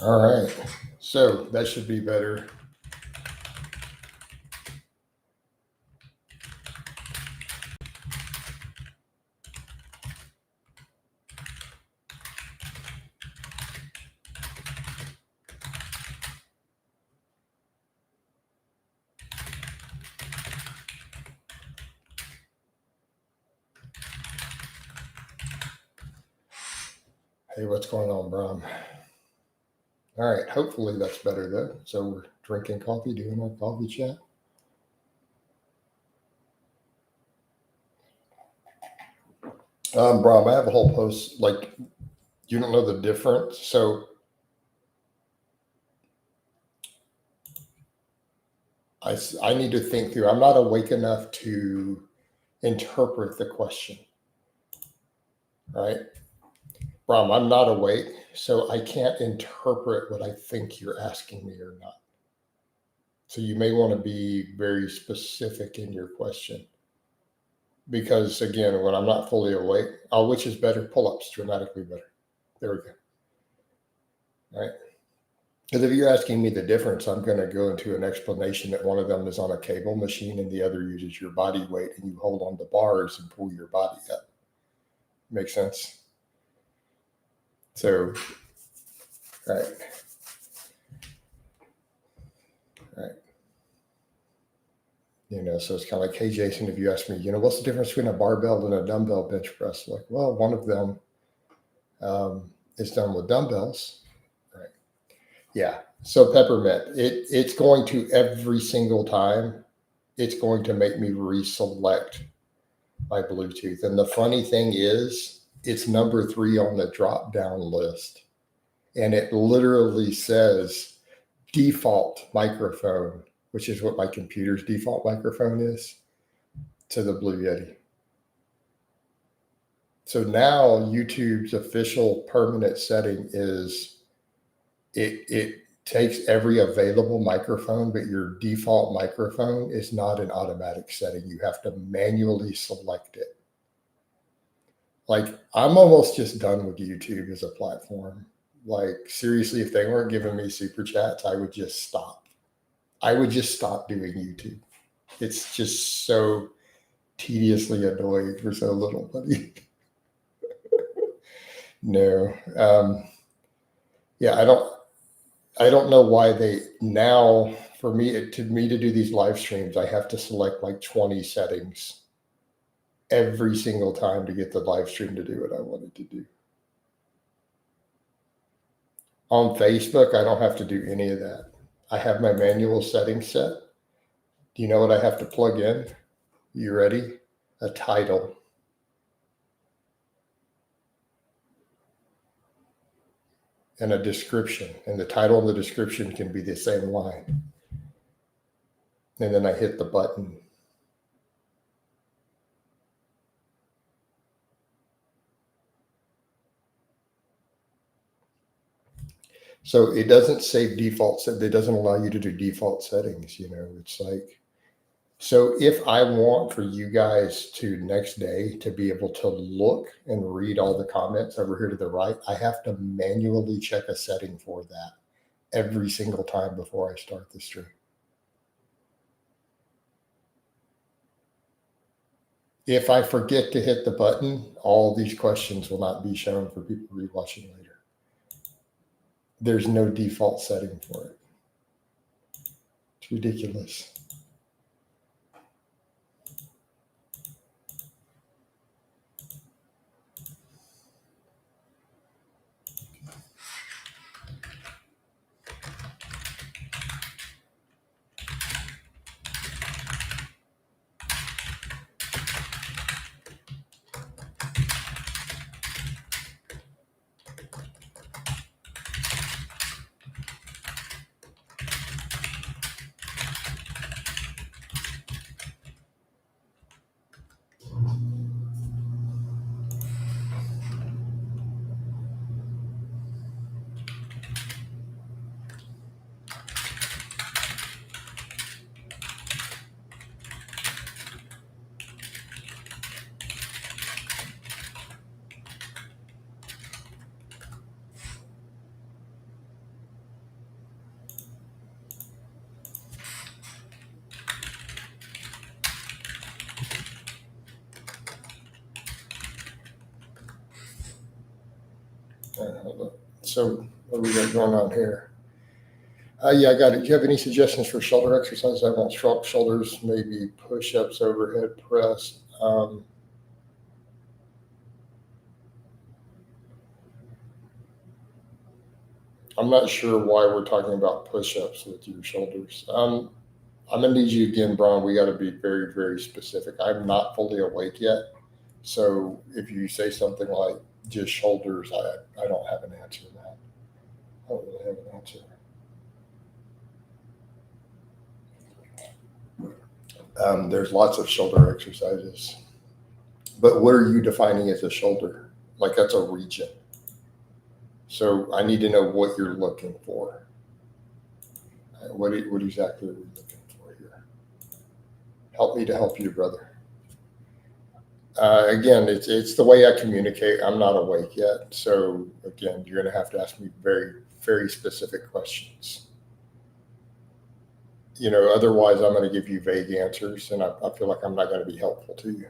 All right, so that should be better. Hey, what's going on, Brom? All right, hopefully that's better though. So we're drinking coffee, doing our coffee chat. Brom, I have a whole post, like, you don't know the difference. So I need to think through. I'm not awake enough to interpret the question, right? Brom, I'm not awake, so I can't interpret what I think you're asking me or not. So you may want to be very specific in your question. Because again, when I'm not fully awake, which is better? Pull-ups, dramatically better. There we go. All right. Because if you're asking me the difference, I'm going to go into an explanation that one of them is on a cable machine and the other uses your body weight and you hold on the bars and pull your body up. Make sense? So, right. Right. So it's kind of like, hey, Jason, if you ask me, what's the difference between a barbell and a dumbbell bench press? Like, well, one of them is done with dumbbells. Right. Yeah. So peppermint, it's going to every single time, it's going to make me reselect my Bluetooth. And the funny thing is, it's number 3 on the drop down list. And it literally says default microphone, which is what my computer's default microphone is, to the Blue Yeti. So now YouTube's official permanent setting is it takes every available microphone, but your default microphone is not an automatic setting. You have to manually select it. Like, I'm almost just done with YouTube as a platform. Like, seriously, if they weren't giving me super chats, I would just stop. I would just stop doing YouTube. It's just so tediously annoying for so little money. No. Yeah, I don't know why they now, for me to do these live streams, I have to select like 20 settings every single time to get the live stream to do what I wanted to do. On Facebook, I don't have to do any of that. I have my manual settings set. Do you know what I have to plug in? You ready? A title. And a description. And the title and the description can be the same line. And then I hit the button. So it doesn't save defaults. It doesn't allow you to do default settings. It's like, so if I want for you guys to next day to be able to look and read all the comments over here to the right, I have to manually check a setting for that every single time before I start the stream. If I forget to hit the button, all these questions will not be shown for people rewatching later. There's no default setting for it. It's ridiculous. So what do we got going on here? Yeah, I got it. Do you have any suggestions for shoulder exercises? I want shoulders, maybe push-ups, overhead press. I'm not sure why we're talking about push-ups with your shoulders. I'm gonna need you again, Brian. We got to be very, very specific. I'm not fully awake yet, so if you say something like just shoulders, I don't have an answer to that. I don't really have an answer. There's lots of shoulder exercises, but what are you defining as a shoulder? Like that's a region. So I need to know what you're looking for. What exactly are we looking for here? Help me to help you, brother. Again, it's the way I communicate. I'm not awake yet, so again, you're going to have to ask me very, very specific questions. Otherwise, I'm going to give you vague answers, and I feel like I'm not going to be helpful to you.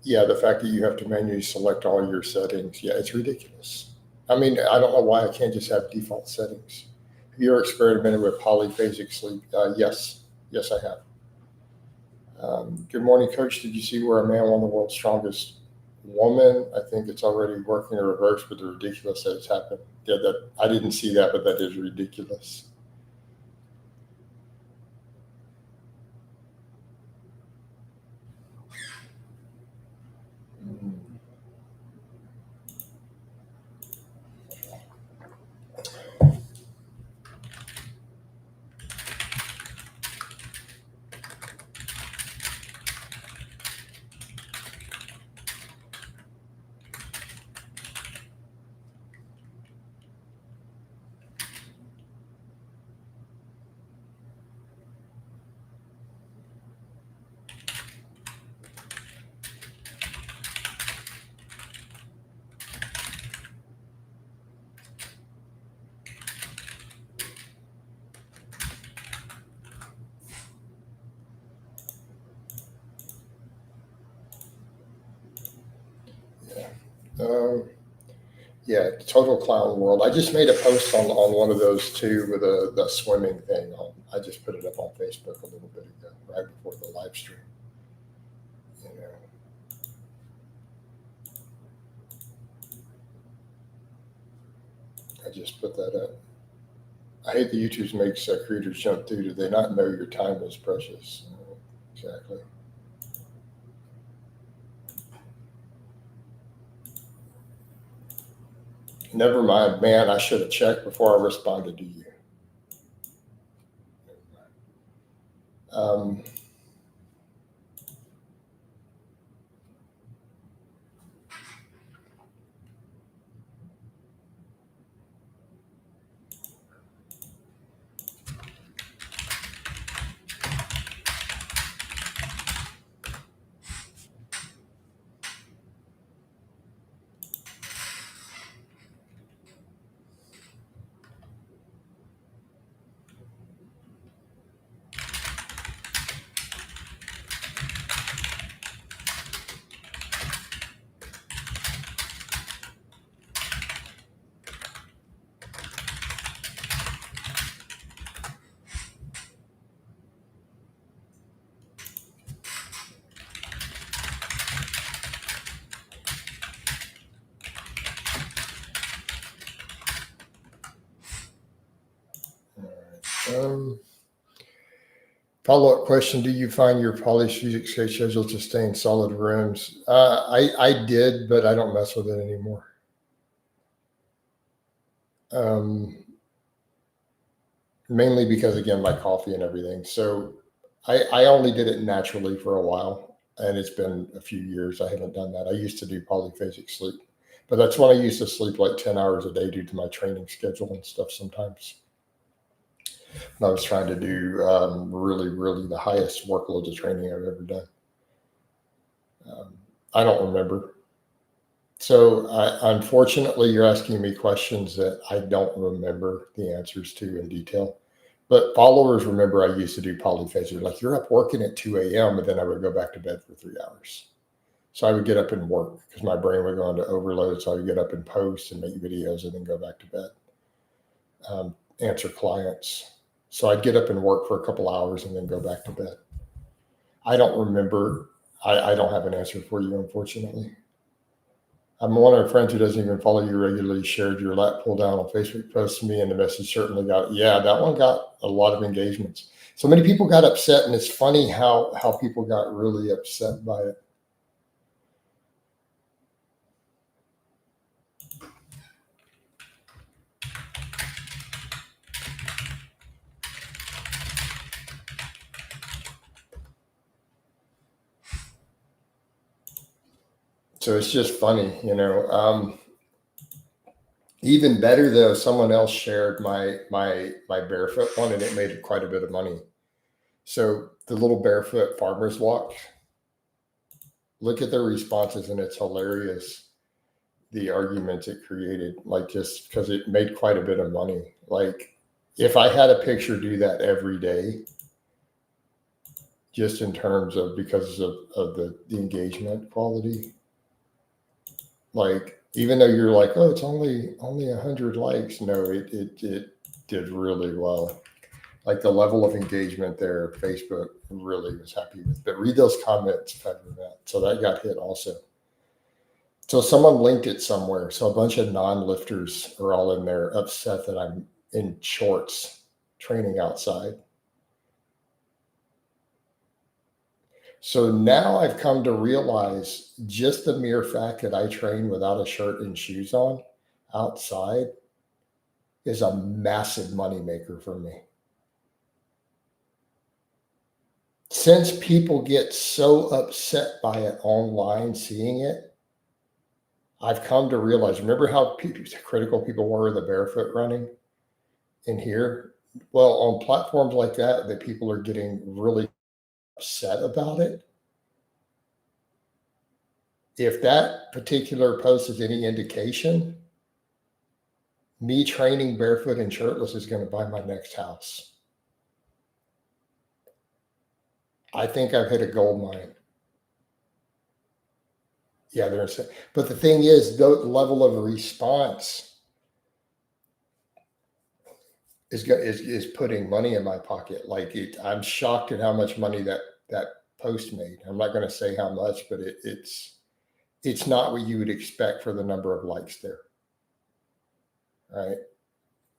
Yeah, the fact that you have to manually select all your settings, yeah, it's ridiculous. I mean, I don't know why I can't just have default settings. Have you ever experimented with polyphasic sleep? Yes, I have. Good morning, Coach. Did you see where a man won the world's strongest woman? I think it's already working in reverse, but it's ridiculous that it's happened. Yeah, that I didn't see that, but that is ridiculous. Yeah, total clown world. I just made a post on one of those too with the swimming thing on. I just put it up on Facebook a little bit ago, right before the live stream. I just put that up. I hate the YouTube makes creators jump through. Do they not know your time is precious? Exactly. Never mind, man. I should have checked before I responded to you. Follow-up question: do you find your polyphysic schedule to stay in solid rooms? I did, but I don't mess with it anymore. Mainly because, again, my coffee and everything. So I only did it naturally for a while, and it's been a few years. I haven't done that. I used to do polyphasic sleep, but that's when I used to sleep like 10 hours a day due to my training schedule and stuff sometimes. And I was trying to do really, really the highest workloads of training I've ever done. I don't remember. So unfortunately, you're asking me questions that I don't remember the answers to in detail. But followers remember I used to do polyphasic. Like, you're up working at 2 a.m., but then I would go back to bed for 3 hours. So I would get up and work because my brain would go into overload. So I would get up and post and make videos and then go back to bed, answer clients. So I'd get up and work for a couple hours and then go back to bed. I don't remember. I don't have an answer for you, unfortunately. I'm one of our friends who doesn't even follow you regularly shared your lat pull down on Facebook post to me, and the message certainly got, yeah, that one got a lot of engagements. So many people got upset, and it's funny how people got really upset by it. So it's just funny, you know. Even better though, someone else shared my barefoot one, and it made quite a bit of money. So the little barefoot farmers walk, look at their responses, and it's hilarious. The arguments it created, like just because it made quite a bit of money. Like if I had a picture do that every day, just in terms of because of the engagement quality, like even though you're like, oh, it's only 100 likes, no, it did really well. Like the level of engagement there, Facebook really was happy with. But read those comments, that. So that got hit also. So someone linked it somewhere. So a bunch of non-lifters are all in there upset that I'm in shorts training outside. So now I've come to realize just the mere fact that I train without a shirt and shoes on outside is a massive moneymaker for me. Since people get so upset by it online, seeing it, I've come to realize, remember how critical people were of the barefoot running in here? Well, on platforms like that people are getting really upset about it. If that particular post is any indication, me training barefoot and shirtless is going to buy my next house. I think I've hit a gold mine. Yeah, but the thing is, the level of response is putting money in my pocket. Like I'm shocked at how much money that post made. I'm not going to say how much, but it's not what you would expect for the number of likes there. Right.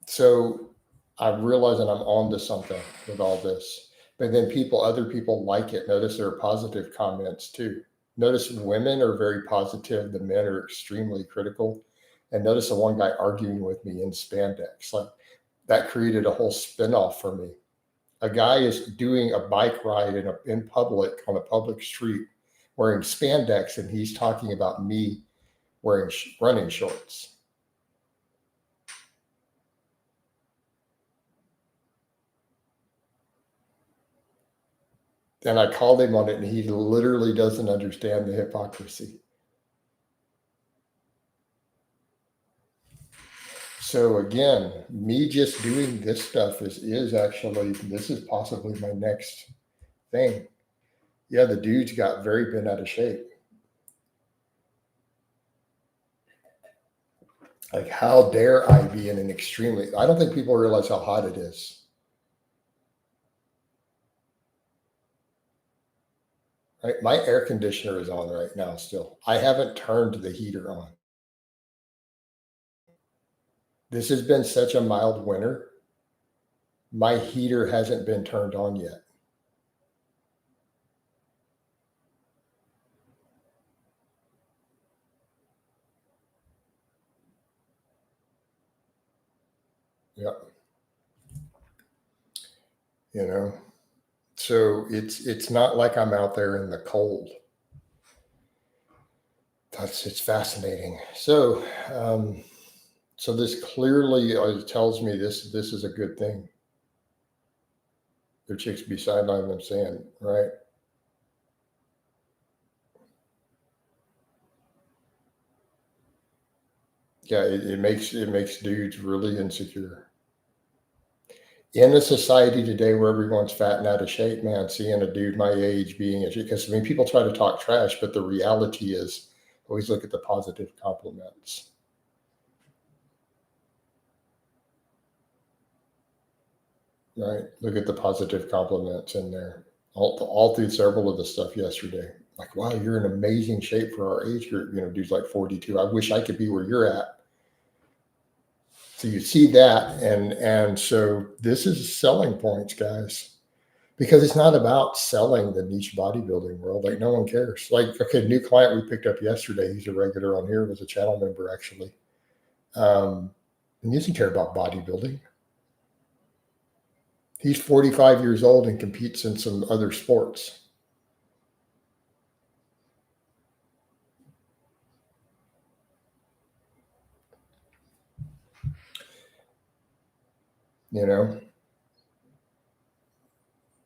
So I'm realizing I'm onto something with all this. But then other people like it. Notice there are positive comments too. Notice women are very positive. The men are extremely critical. And notice the one guy arguing with me in spandex. Like that created a whole spinoff for me. A guy is doing a bike ride in public on a public street wearing spandex, and he's talking about me wearing running shorts. And I called him on it, and he literally doesn't understand the hypocrisy. So again, me just doing this stuff is actually, this is possibly my next thing. Yeah, the dude's got very bent out of shape. Like, how dare I be in an extremely, I don't think people realize how hot it is. Right? My air conditioner is on right now still. I haven't turned the heater on. This has been such a mild winter. My heater hasn't been turned on yet. Yep. You know, so it's not like I'm out there in the cold. It's fascinating. So so this clearly tells me this is a good thing. Their chicks be sideline them saying, right? Yeah, it makes dudes really insecure. in a society today where everyone's fat and out of shape, man, seeing a dude my age being, because I mean, people try to talk trash, but the reality is always look at the positive compliments. Right? Look at the positive compliments in there. All through several of the stuff yesterday. Like, wow, you're in amazing shape for our age group. You know, dude's like 42. I wish I could be where you're at. So you see that, and so this is selling points, guys, because it's not about selling the niche bodybuilding world. Like, no one cares. Like, okay, new client we picked up yesterday. He's a regular on here. Was a channel member actually. And he doesn't care about bodybuilding. He's 45 years old and competes in some other sports. You know,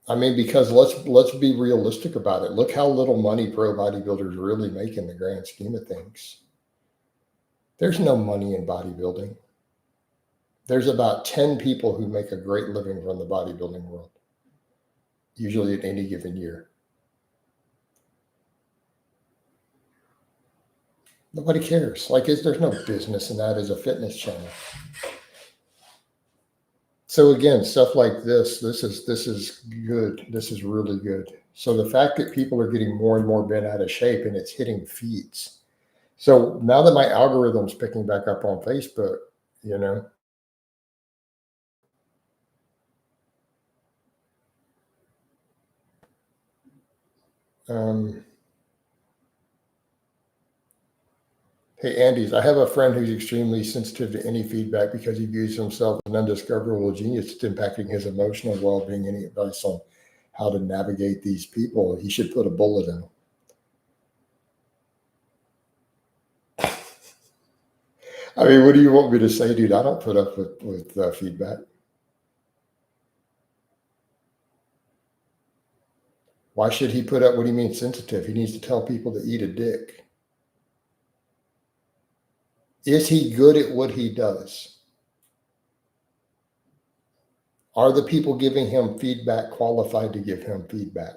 I mean, because let's be realistic about it. Look how little money pro bodybuilders really make in the grand scheme of things. There's no money in bodybuilding. There's about 10 people who make a great living from the bodybuilding world, usually in any given year. Nobody cares. Like, there's no business in that as a fitness channel. So again, stuff like this is good. This is really good. So the fact that people are getting more and more bent out of shape and it's hitting feeds. So now that my algorithm's picking back up on Facebook, you know, hey, Andes, I have a friend who's extremely sensitive to any feedback because he views himself as an undiscoverable genius. It's impacting his emotional well-being. Any advice on how to navigate these people? He should put a bullet in them. I mean, what do you want me to say, dude? I don't put up with feedback. Why should he put up? What do you mean sensitive? He needs to tell people to eat a dick. Is he good at what he does? Are the people giving him feedback qualified to give him feedback?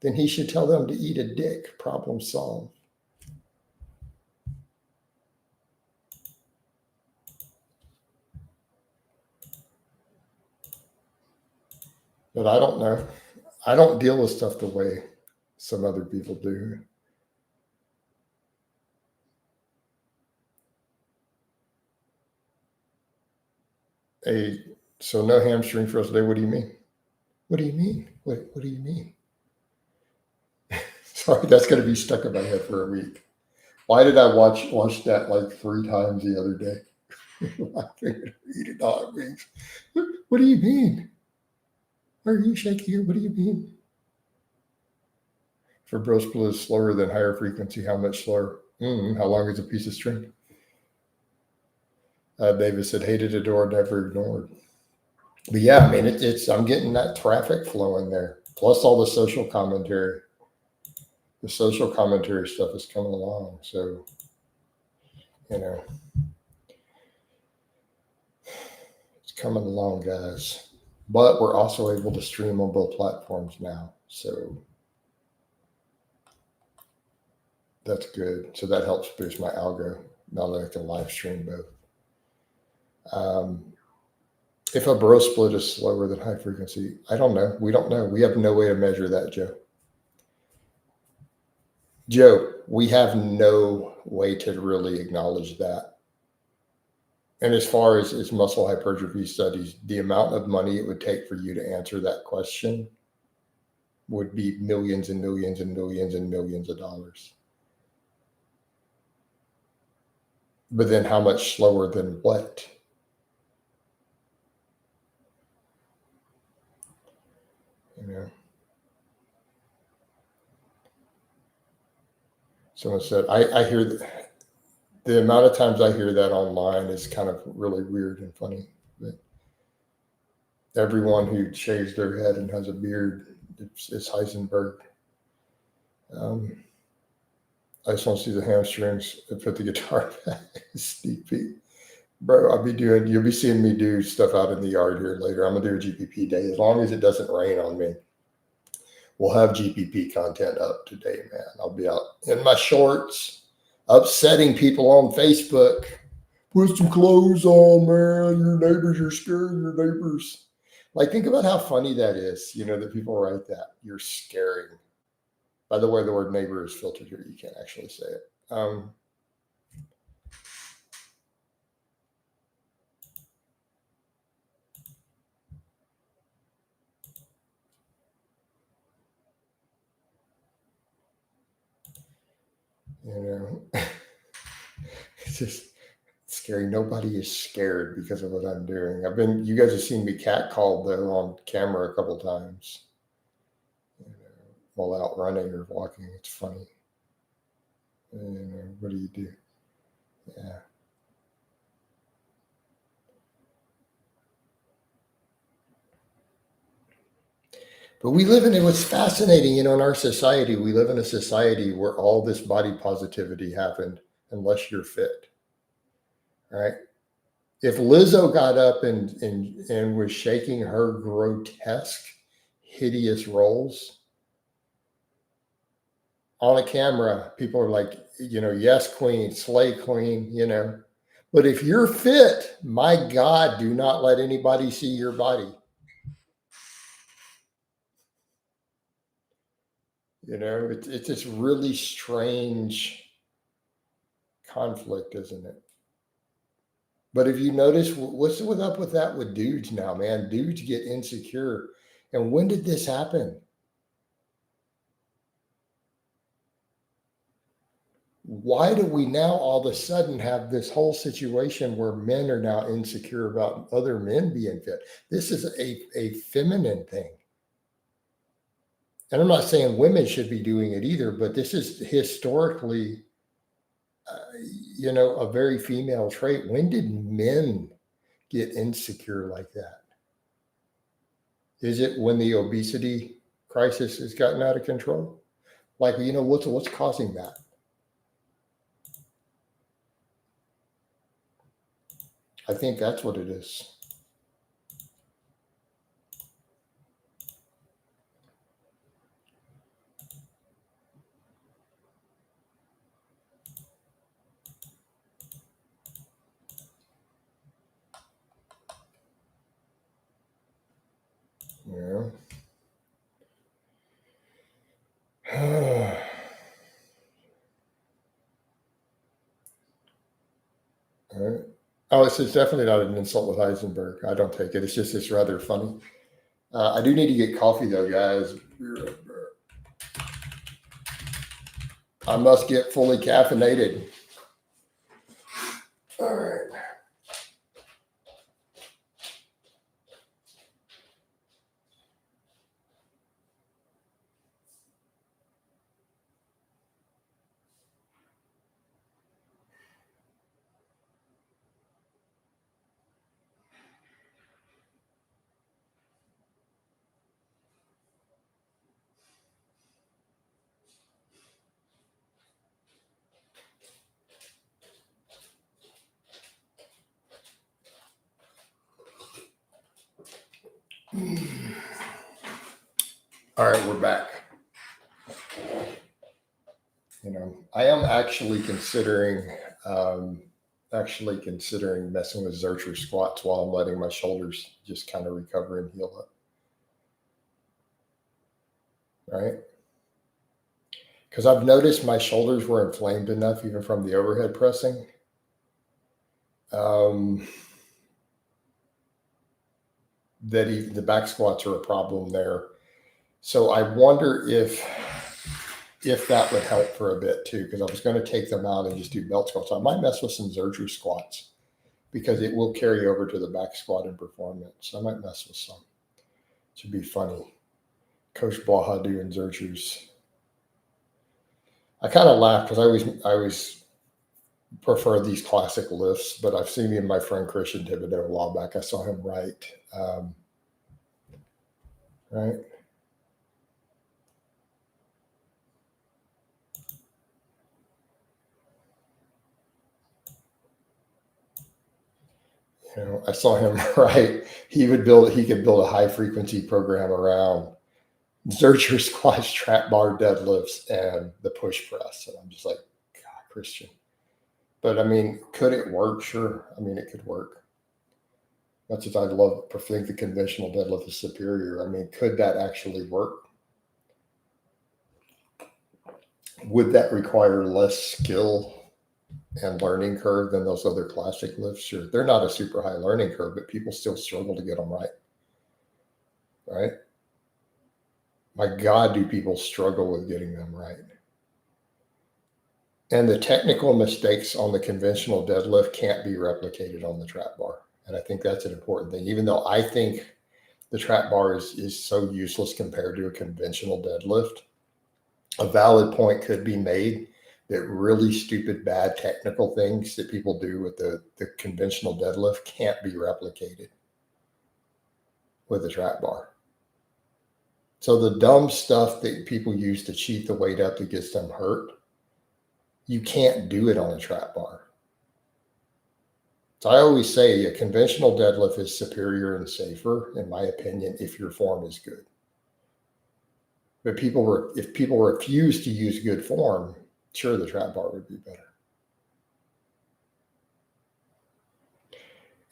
Then he should tell them to eat a dick. Problem solved. But I don't know. I don't deal with stuff the way some other people do. So no hamstring for us today. What do you mean? What do you mean? What do you mean? Sorry, that's going to be stuck in my head for a week. Why did I watch that like 3 times the other day? I figured eat dog wings. What do you mean? Are you shaking? What do you mean? For bro split is slower than higher frequency. How much slower? How long is a piece of string? David said, hated a door, never ignored. But yeah, I mean, it's I'm getting that traffic flowing there. Plus all the social commentary. The social commentary stuff is coming along. So, you know, it's coming along, guys. But we're also able to stream on both platforms now. So that's good. So that helps boost my algo now that I can live stream both. If a bro split is slower than high frequency, I don't know. We don't know. We have no way to measure that, Joe. Joe, we have no way to really acknowledge that. And as far as muscle hypertrophy studies, the amount of money it would take for you to answer that question would be millions and millions and millions and millions of dollars. But then how much slower than what? You know? Someone said, I hear the amount of times I hear that online is kind of really weird and funny. But everyone who shaves their head and has a beard, it's Heisenberg. I just want to see the hamstrings and put the guitar back. Sneak peek. Bro, you'll be seeing me do stuff out in the yard here later. I'm gonna do a GPP day as long as it doesn't rain on me. We'll have GPP content up today, man. I'll be out in my shorts, upsetting people on Facebook. Put some clothes on, man. Your neighbors are scaring your neighbors. Like, think about how funny that is, that people write that. You're scaring. By the way, the word neighbor is filtered here. You can't actually say it. It's just scary. Nobody is scared because of what I'm doing. You guys have seen me catcalled though on camera a couple times. While out running or walking. It's funny. What do you do? Yeah. But we live in it. What's fascinating, in our society, we live in a society where all this body positivity happened unless you're fit. Right? If Lizzo got up and was shaking her grotesque, hideous rolls on a camera, people are like, yes, queen, slay queen, But if you're fit, my God, do not let anybody see your body. It's this really strange conflict, isn't it? But if you notice, what's up with that with dudes now, man? Dudes get insecure. And when did this happen? Why do we now all of a sudden have this whole situation where men are now insecure about other men being fit? This is a feminine thing. And I'm not saying women should be doing it either, but this is historically, a very female trait. When did men get insecure like that? Is it when the obesity crisis has gotten out of control? Like, what's causing that? I think that's what it is. Yeah. All right. Oh, it's definitely not an insult with Heisenberg. I don't take it. It's rather funny. I do need to get coffee though, guys. I must get fully caffeinated. All right. All right, we're back. I am actually considering messing with Zercher squats while I'm letting my shoulders just kind of recover and heal up. Right? Because I've noticed my shoulders were inflamed enough even from the overhead pressing. That the back squats are a problem there. So I wonder if that would help for a bit too, because I was going to take them out and just do belt squats. I might mess with some Zercher squats because it will carry over to the back squat and performance. I might mess with some. It should be funny. Coach Blaha doing Zerchers. I kind of laugh because I always prefer these classic lifts, but I've seen me and my friend Christian Thibodeau a while back. I saw him write. Right. You know, I saw him right. He could build a high frequency program around Zercher squats, trap bar deadlifts, and the push press. And I'm just like, God, Christian. But I mean, could it work? Sure. I mean, it could work. Much as I think the conventional deadlift is superior. I mean, could that actually work? Would that require less skill and learning curve than those other classic lifts? Sure. They're not a super high learning curve, but people still struggle to get them right. Right? My God, do people struggle with getting them right? And the technical mistakes on the conventional deadlift can't be replicated on the trap bar. And I think that's an important thing, even though I think the trap bar is so useless compared to a conventional deadlift. A valid point could be made that really stupid, bad technical things that people do with the conventional deadlift can't be replicated with the trap bar. So the dumb stuff that people use to cheat the weight up that gets them hurt, you can't do it on a trap bar. So I always say a conventional deadlift is superior and safer, in my opinion, if your form is good. But if people refuse to use good form, sure, the trap bar would be better.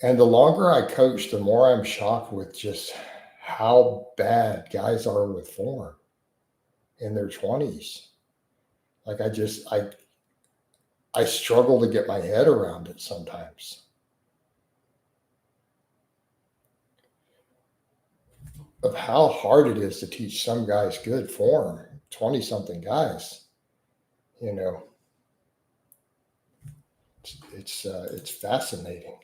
And the longer I coach, the more I'm shocked with just how bad guys are with form in their 20s. Like I struggle to get my head around it sometimes. Of how hard it is to teach some guys good form, 20-something guys. You know, it's fascinating.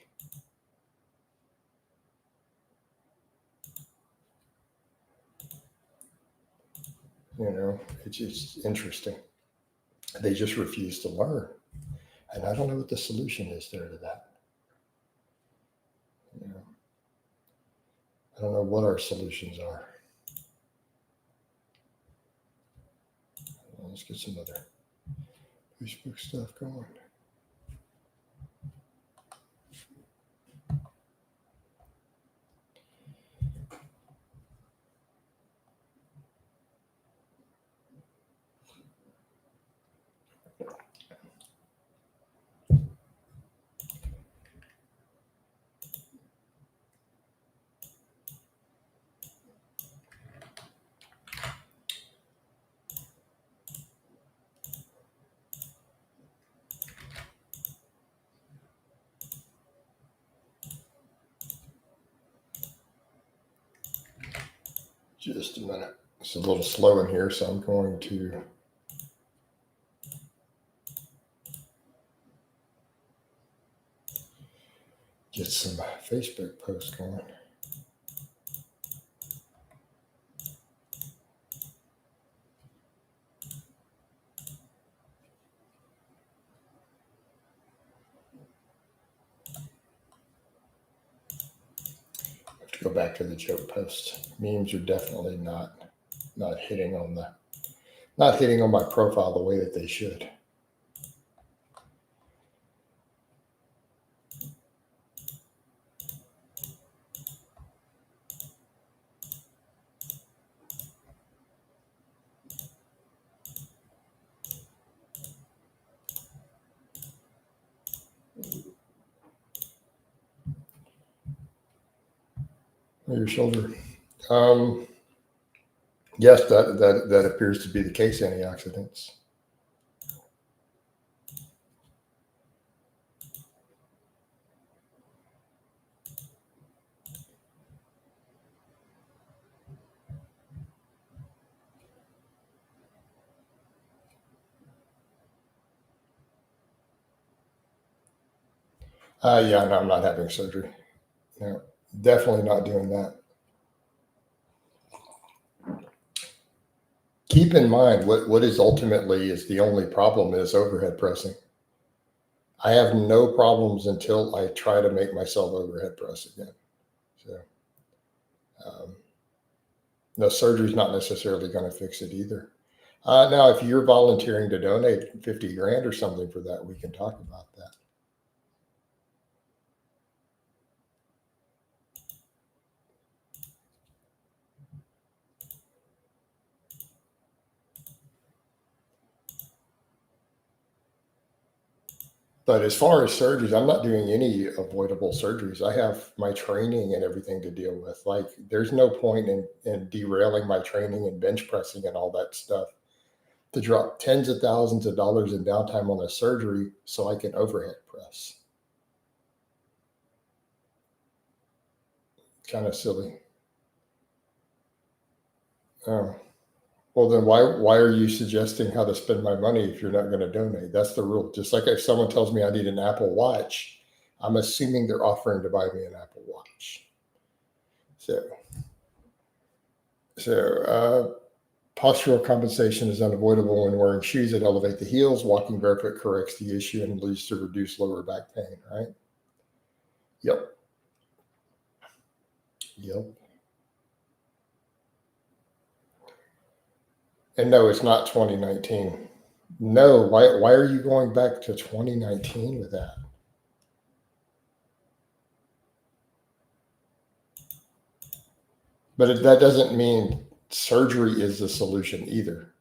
You know, it's just interesting. They just refuse to learn. And I don't know what the solution is there to that. You know, I don't know what our solutions are. Well, let's get some other Facebook stuff going. Just a minute. It's a little slow in here, so I'm going to get some Facebook posts going. I have to go back to the joke posts. Memes are definitely not hitting on my profile the way that they should. Your shoulder. Yes, that appears to be the case. Antioxidants. Yeah, no, I'm not having surgery. No, definitely not doing that. Keep in mind what is ultimately is the only problem is overhead pressing. I have no problems until I try to make myself overhead press again. So, no, surgery is not necessarily going to fix it either. Now, if you're volunteering to donate 50 grand or something for that, we can talk about that. But as far as surgeries, I'm not doing any avoidable surgeries. I have my training and everything to deal with. Like, there's no point in derailing my training and bench pressing and all that stuff to drop tens of thousands of dollars in downtime on a surgery so I can overhead press. Kind of silly. Oh. Well, then why are you suggesting how to spend my money if you're not going to donate? That's the rule. Just like if someone tells me I need an Apple Watch, I'm assuming they're offering to buy me an Apple Watch. So postural compensation is unavoidable when wearing shoes that elevate the heels. Walking barefoot corrects the issue and leads to reduced lower back pain, right? Yep. And no, it's not 2019. No, why are you going back to 2019 with that? But that doesn't mean surgery is the solution either.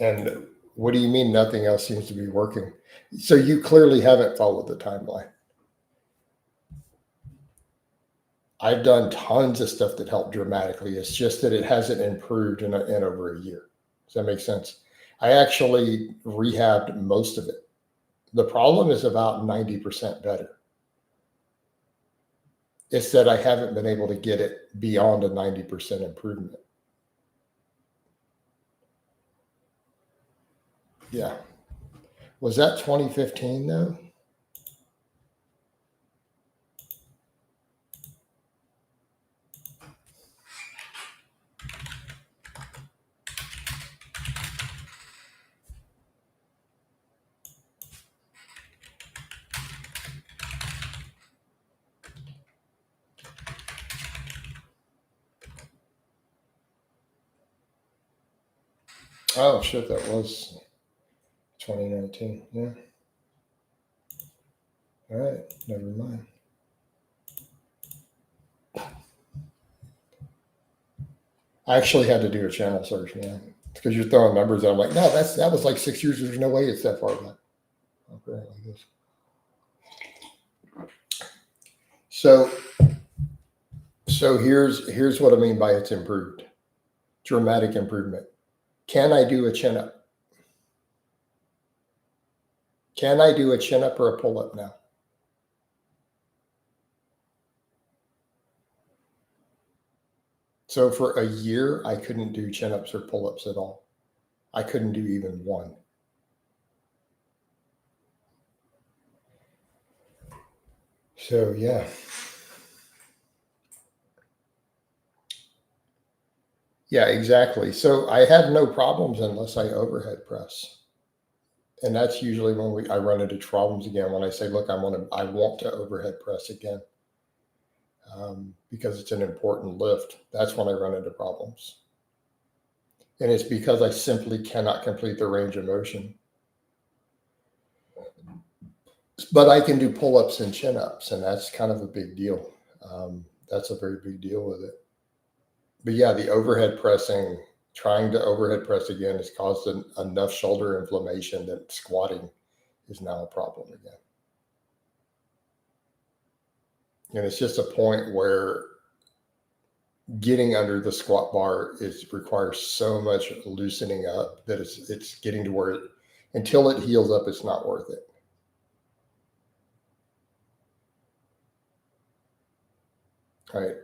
And what do you mean nothing else seems to be working? So you clearly haven't followed the timeline. I've done tons of stuff that helped dramatically. It's just that it hasn't improved in over a year. Does that make sense? I actually rehabbed most of it. The problem is about 90% better. It's that I haven't been able to get it beyond a 90% improvement. Yeah. Was that 2015 though? Oh shit, that was 2019. Yeah. All right, never mind. I actually had to do a channel search, man, because you're throwing numbers out. I'm like, no, that was like 6 years. There's no way it's that far back. Apparently it is. So here's what I mean by it's improved. Dramatic improvement. Can I do a chin up? Can I do a chin up or a pull up now? So for a year, I couldn't do chin ups or pull ups at all. I couldn't do even one. So yeah. Yeah, exactly. So I have no problems unless I overhead press. And that's usually when I run into problems again when I say, look, I want to overhead press again. Because it's an important lift. That's when I run into problems. And it's because I simply cannot complete the range of motion. But I can do pull-ups and chin-ups, and that's kind of a big deal. That's a very big deal with it. But yeah, the overhead pressing, trying to overhead press again has caused enough shoulder inflammation that squatting is now a problem again. And it's just a point where getting under the squat bar requires so much loosening up that it's getting to where until it heals up, it's not worth it. Right.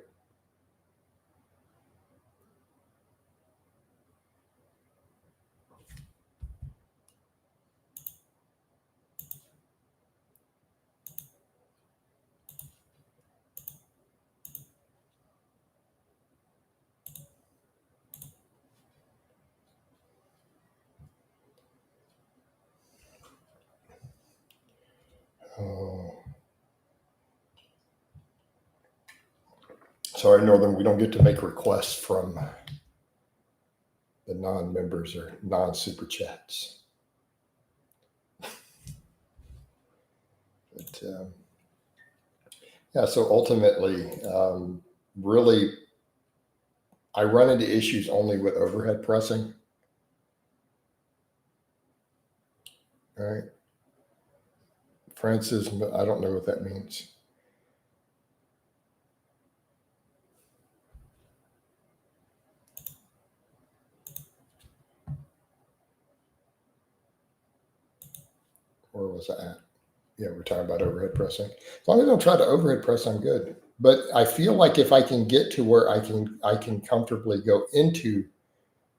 Sorry, Northern, we don't get to make requests from the non-members or non-super chats. But yeah, so ultimately, really, I run into issues only with overhead pressing. All right. Francis, I don't know what that means. Where was I at? Yeah, we're talking about overhead pressing. As long as I don't try to overhead press, I'm good. But I feel like if I can get to where I can comfortably go into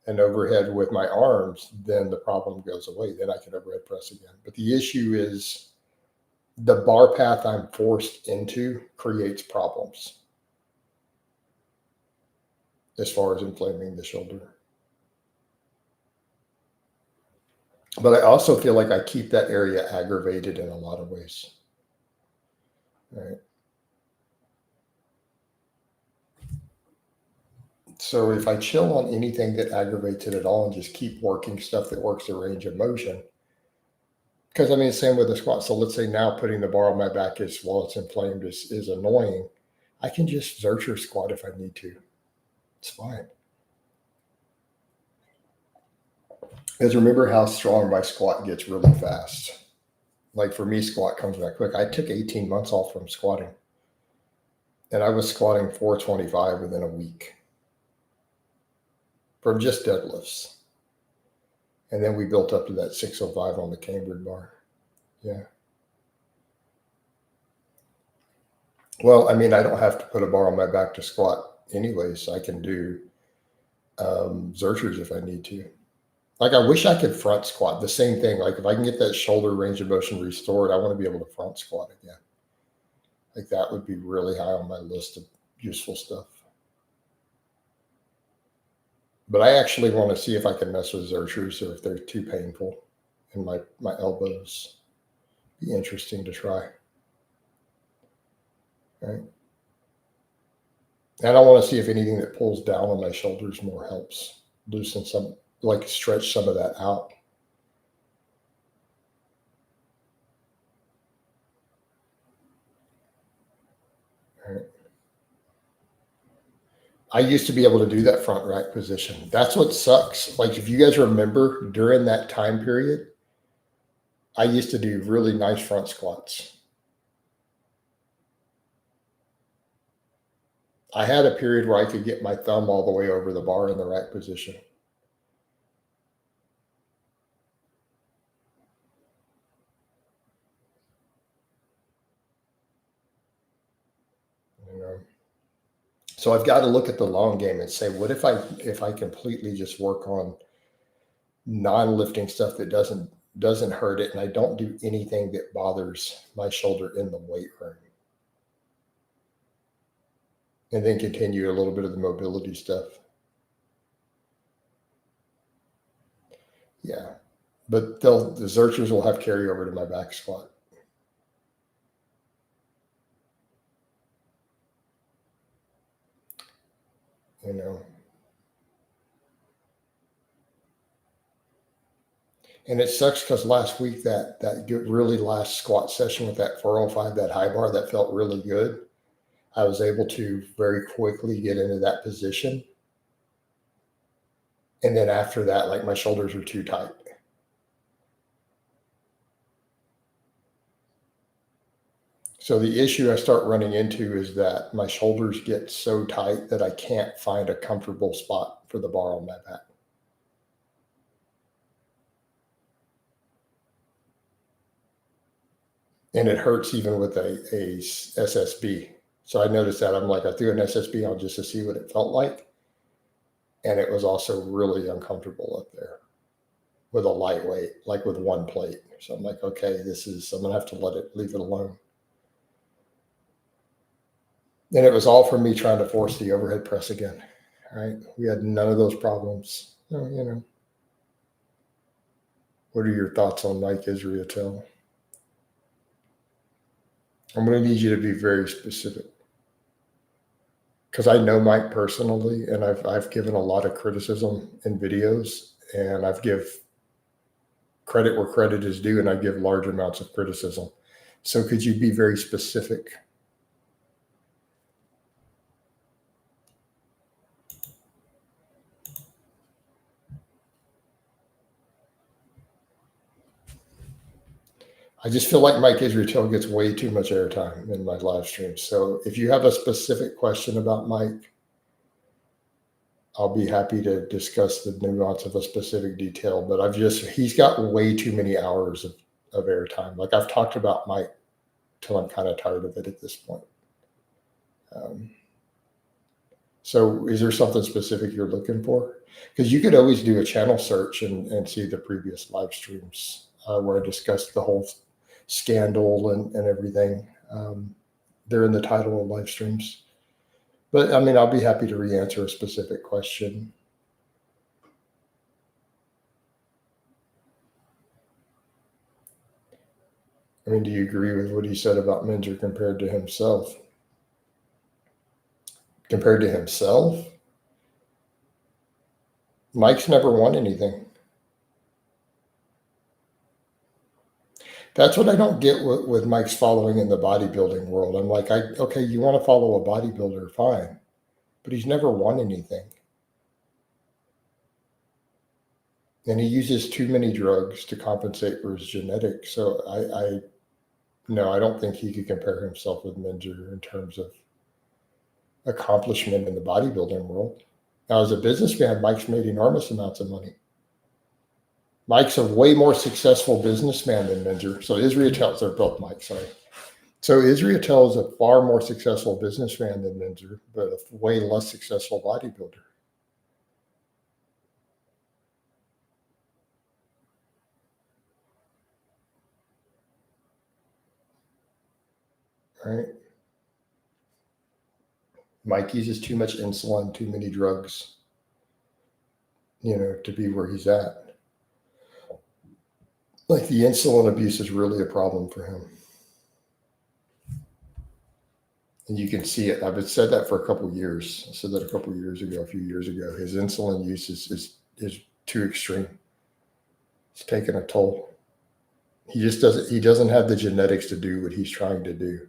an overhead with my arms, then the problem goes away. Then I can overhead press again. But the issue is the bar path I'm forced into creates problems as far as inflaming the shoulder. But I also feel like I keep that area aggravated in a lot of ways. Right. So if I chill on anything that aggravates it at all and just keep working stuff that works the range of motion, because I mean, same with the squat. So let's say now putting the bar on my back is while it's inflamed is annoying. I can just Zercher squat if I need to. It's fine. Because remember how strong my squat gets really fast. Like for me, squat comes back quick. I took 18 months off from squatting. And I was squatting 425 within a week from just deadlifts. And then we built up to that 605 on the cambered bar. Yeah. Well, I mean, I don't have to put a bar on my back to squat anyways. I can do Zerchers if I need to. Like I wish I could front squat. The same thing. Like if I can get that shoulder range of motion restored, I want to be able to front squat again. Like that would be really high on my list of useful stuff. But I actually want to see if I can mess with Zerchers or if they're too painful in my elbows. Be interesting to try. Right. And I want to see if anything that pulls down on my shoulders more helps loosen some, like stretch some of that out. All right. I used to be able to do that front rack position. That's what sucks. Like if you guys remember during that time period, I used to do really nice front squats. I had a period where I could get my thumb all the way over the bar in the rack position. You know? So I've got to look at the long game and say, what if I completely just work on non-lifting stuff that doesn't hurt it, and I don't do anything that bothers my shoulder in the weight room, and then continue a little bit of the mobility stuff. Yeah, but the Zerchers will have carryover to my back squat. You know, and it sucks because last week that really last squat session with that 405, that high bar, that felt really good. I was able to very quickly get into that position, and then after that, like my shoulders were too tight. So the issue I start running into is that my shoulders get so tight that I can't find a comfortable spot for the bar on my back. And it hurts even with a SSB. So I noticed that. I'm like, I threw an SSB on just to see what it felt like. And it was also really uncomfortable up there with a lightweight, like with one plate. So I'm like, okay, I'm going to have to leave it alone. And it was all from me trying to force the overhead press again. Right? We had none of those problems. You know. What are your thoughts on Mike Israetel? I'm going to need you to be very specific, because I know Mike personally, and I've given a lot of criticism in videos, and I've give credit where credit is due, and I give large amounts of criticism. So could you be very specific? I just feel like Mike Israel gets way too much airtime in my live streams. So if you have a specific question about Mike, I'll be happy to discuss the nuance of a specific detail. But he's got way too many hours of airtime. Like I've talked about Mike till I'm kind of tired of it at this point. So is there something specific you're looking for? Because you could always do a channel search and see the previous live streams where I discussed the whole scandal and everything. They're in the title of live streams. But I mean, I'll be happy to re-answer a specific question. I mean, do you agree with what he said about Minzer compared to himself? Compared to himself? Mike's never won anything. That's what I don't get with Mike's following in the bodybuilding world. I'm like, okay, you want to follow a bodybuilder, fine. But he's never won anything. And he uses too many drugs to compensate for his genetics. So I don't think he could compare himself with Minzer in terms of accomplishment in the bodybuilding world. Now, as a businessman, Mike's made enormous amounts of money. Mike's a way more successful businessman than Minzer. So they're both Mike, sorry. So Israel is a far more successful businessman than Minzer, but a way less successful bodybuilder. Right? Mike uses too much insulin, too many drugs, to be where he's at. Like the insulin abuse is really a problem for him. And you can see it. I've said that for a couple of years. I said that a few years ago. His insulin use is too extreme. It's taking a toll. He doesn't have the genetics to do what he's trying to do.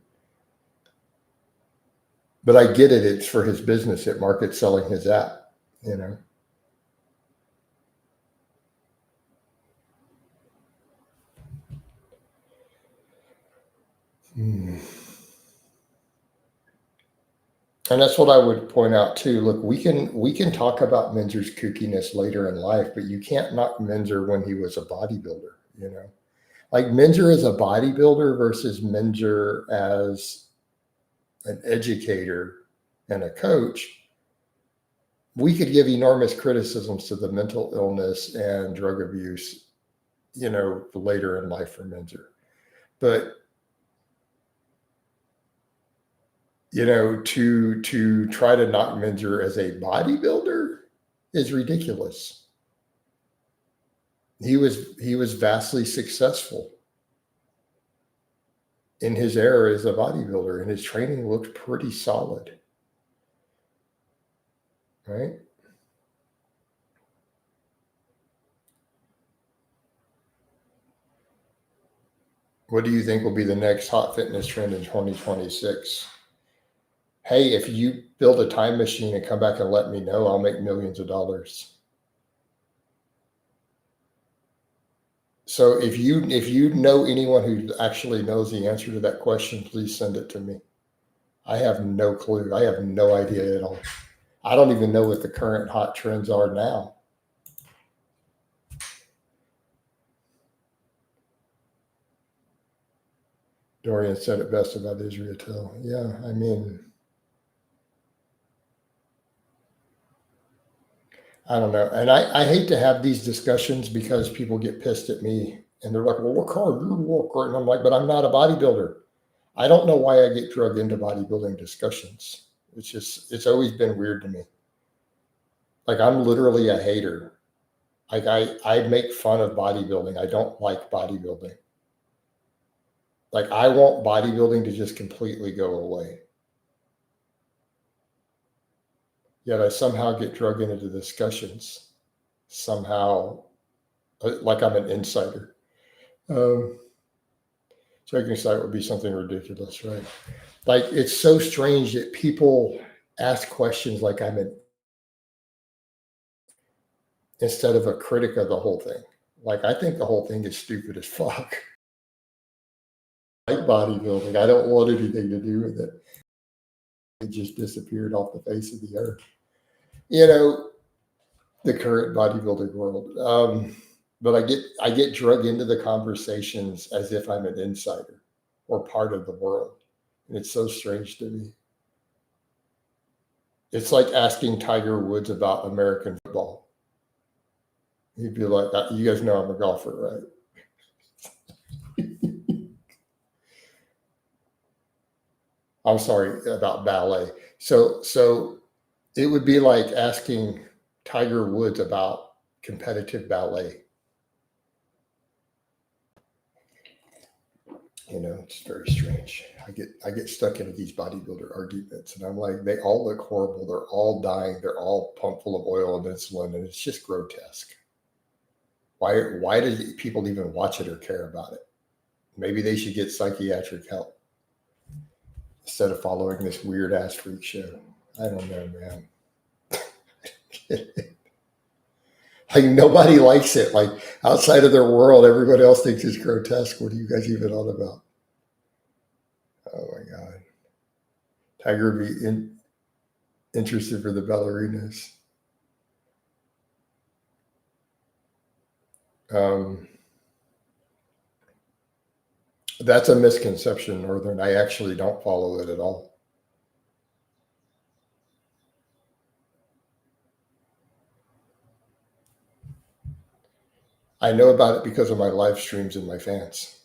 But I get it. It's for his business. It markets selling his app, And that's what I would point out too. Look, we can talk about Minzer's kookiness later in life, but you can't knock Minzer when he was a bodybuilder, Like Minzer as a bodybuilder versus Minzer as an educator and a coach, we could give enormous criticisms to the mental illness and drug abuse, later in life for Minzer. But to try to knock Minzer as a bodybuilder is ridiculous. He was vastly successful in his era as a bodybuilder, and his training looked pretty solid. Right? What do you think will be the next hot fitness trend in 2026? Hey, if you build a time machine and come back and let me know, I'll make millions of dollars. So if you know anyone who actually knows the answer to that question, please send it to me. I have no clue. I have no idea at all. I don't even know what the current hot trends are now. Dorian said it best about Israel. Yeah, I mean, I don't know. And I hate to have these discussions because people get pissed at me and they're like, well, what car do you walk? And I'm like, but I'm not a bodybuilder. I don't know why I get drugged into bodybuilding discussions. It's always been weird to me. Like I'm literally a hater. Like I make fun of bodybuilding. I don't like bodybuilding. Like I want bodybuilding to just completely go away. Yet I somehow get drugged into the discussions. Somehow, like I'm an insider. Checking site would be something ridiculous, right? Like it's so strange that people ask questions like I'm an instead of a critic of the whole thing. Like I think the whole thing is stupid as fuck. like bodybuilding. I don't want anything to do with it. It just disappeared off the face of the earth. You know, the current bodybuilding world. But I get drug into the conversations as if I'm an insider or part of the world. And it's so strange to me. It's like asking Tiger Woods about American football. He'd be like, you guys know I'm a golfer, right? I'm sorry, about ballet. So it would be like asking Tiger Woods about competitive ballet. You know, it's very strange. I get stuck into these bodybuilder arguments, and I'm like, they all look horrible. They're all dying. They're all pumped full of oil and insulin, and it's just grotesque. Why do people even watch it or care about it? Maybe they should get psychiatric help instead of following this weird ass freak show. I don't know, man. Like nobody likes it. Like outside of their world, everybody else thinks it's grotesque. What are you guys even on about? Oh my god. Tiger would be interested for the ballerinas. Um, that's a misconception, Northern. I actually don't follow it at all. I know about it because of my live streams and my fans.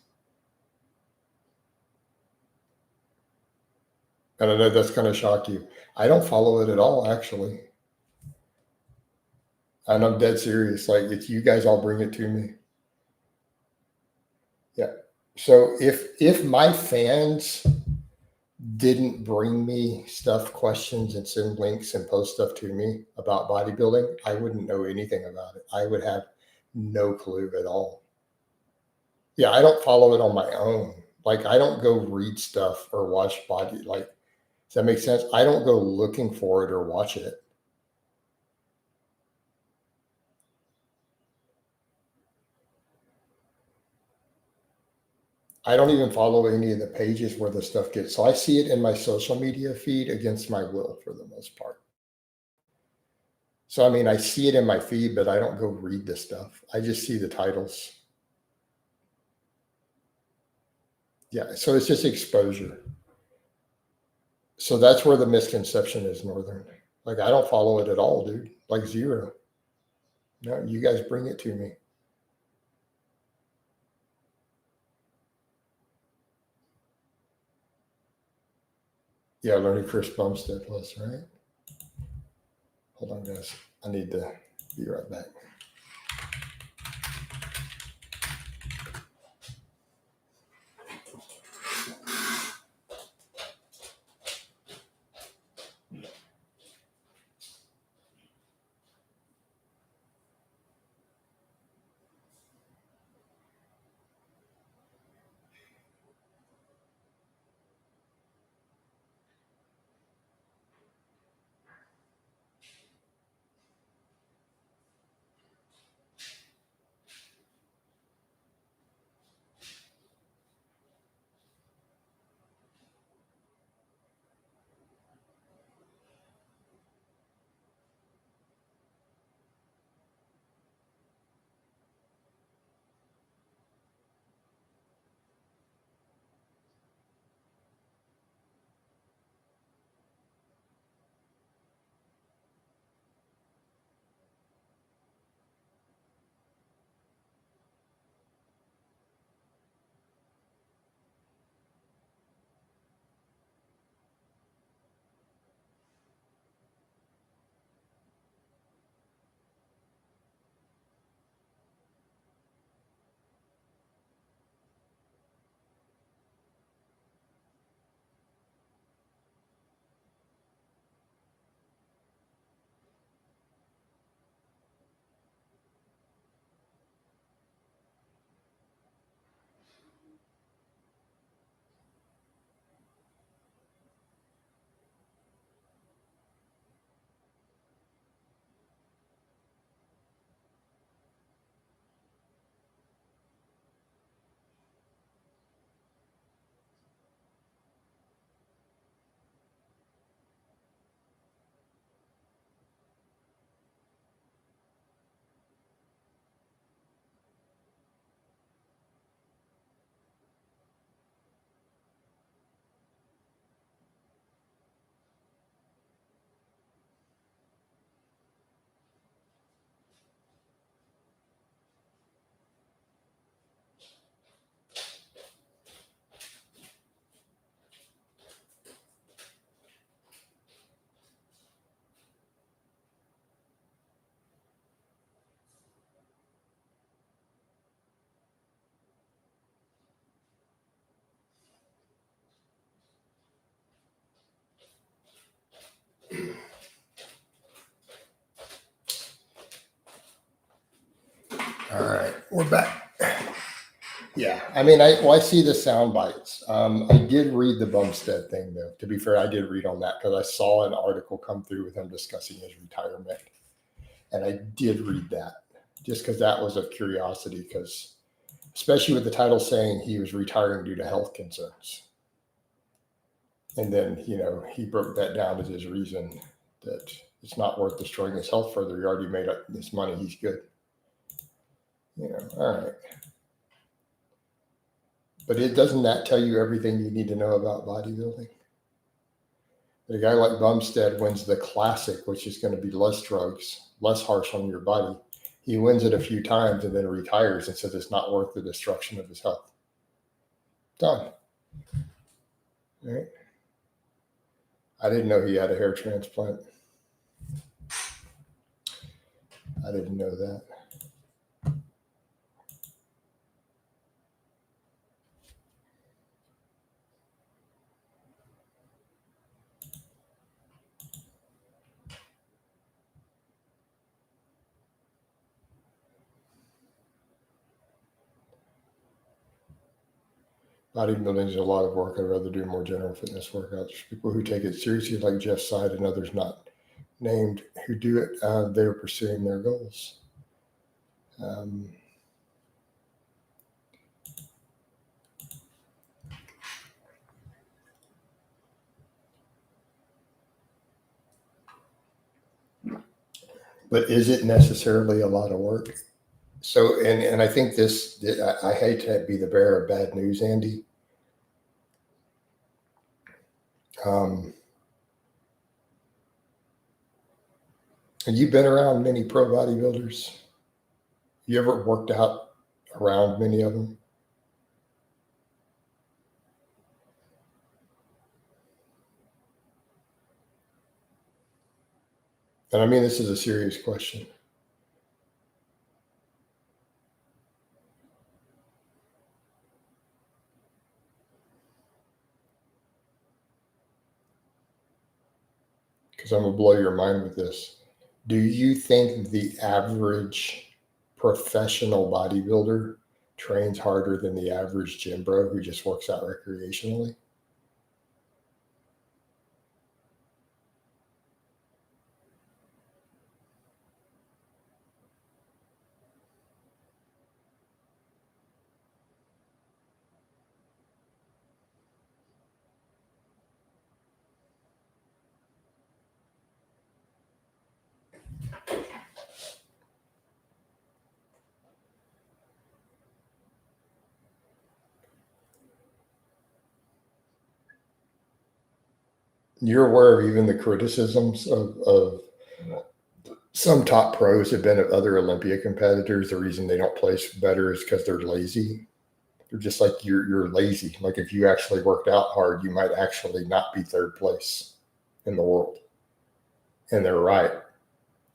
And I know that's going to shock you. I don't follow it at all, actually. And I'm dead serious. Like, it's you guys all bring it to me. Yeah. So if my fans didn't bring me stuff, questions, and send links and post stuff to me about bodybuilding, I wouldn't know anything about it. I would have no clue at all. Yeah, I don't follow it on my own. Like I don't go read stuff or watch body. Like, does that make sense? I don't go looking for it or watch it. I don't even follow any of the pages where the stuff gets. So I see it in my social media feed against my will for the most part. So I mean, I see it in my feed, but I don't go read the stuff. I just see the titles. Yeah, so it's just exposure. So that's where the misconception is, Northern. Like I don't follow it at all, dude. Like zero. No, you guys bring it to me. Yeah, learning Chris Bumstead was, right? Hold on, guys. I need to be right back. All right, we're back. Yeah, I mean, I see the sound bites. I did read the Bumstead thing, though. To be fair, I did read on that because I saw an article come through with him discussing his retirement, and I did read that just because that was of curiosity, because especially with the title saying he was retiring due to health concerns, and then he broke that down as his reason that it's not worth destroying his health further. He already made up this money. He's good. All right. But doesn't that tell you everything you need to know about bodybuilding? A guy like Bumstead wins the classic, which is going to be less drugs, less harsh on your body. He wins it a few times and then retires and says it's not worth the destruction of his health. Done. All right. I didn't know he had a hair transplant. I didn't know that. Bodybuilding is a lot of work. I'd rather do more general fitness workouts. People who take it seriously, like Jeff Side and others not named, who do it, they're pursuing their goals. But is it necessarily a lot of work? So, and I think I hate to be the bearer of bad news, Andy. Have you been around many pro bodybuilders? You ever worked out around many of them? And I mean, this is a serious question. Because I'm going to blow your mind with this. Do you think the average professional bodybuilder trains harder than the average gym bro who just works out recreationally? You're aware of even the criticisms of some top pros have been of other Olympia competitors. The reason they don't place better is because they're lazy. They're just like, you're lazy. Like if you actually worked out hard, you might actually not be third place in the world. And they're right.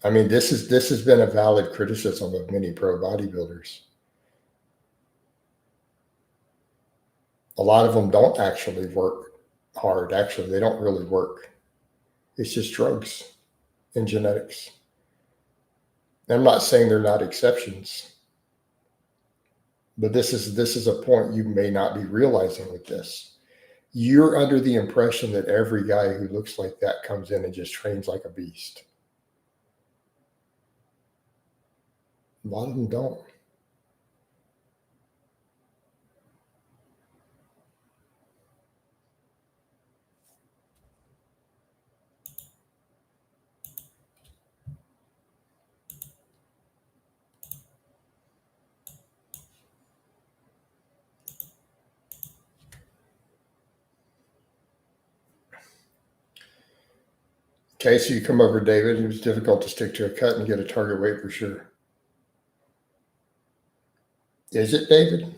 I mean, this has been a valid criticism of many pro bodybuilders. A lot of them don't actually work hard. Actually, they don't really work. It's just drugs and genetics. I'm not saying they're not exceptions, but this is a point you may not be realizing with this. You're under the impression that every guy who looks like that comes in and just trains like a beast. A lot of them don't. Okay, so you come over, David. It was difficult to stick to a cut and get a target weight for sure. Is it, David?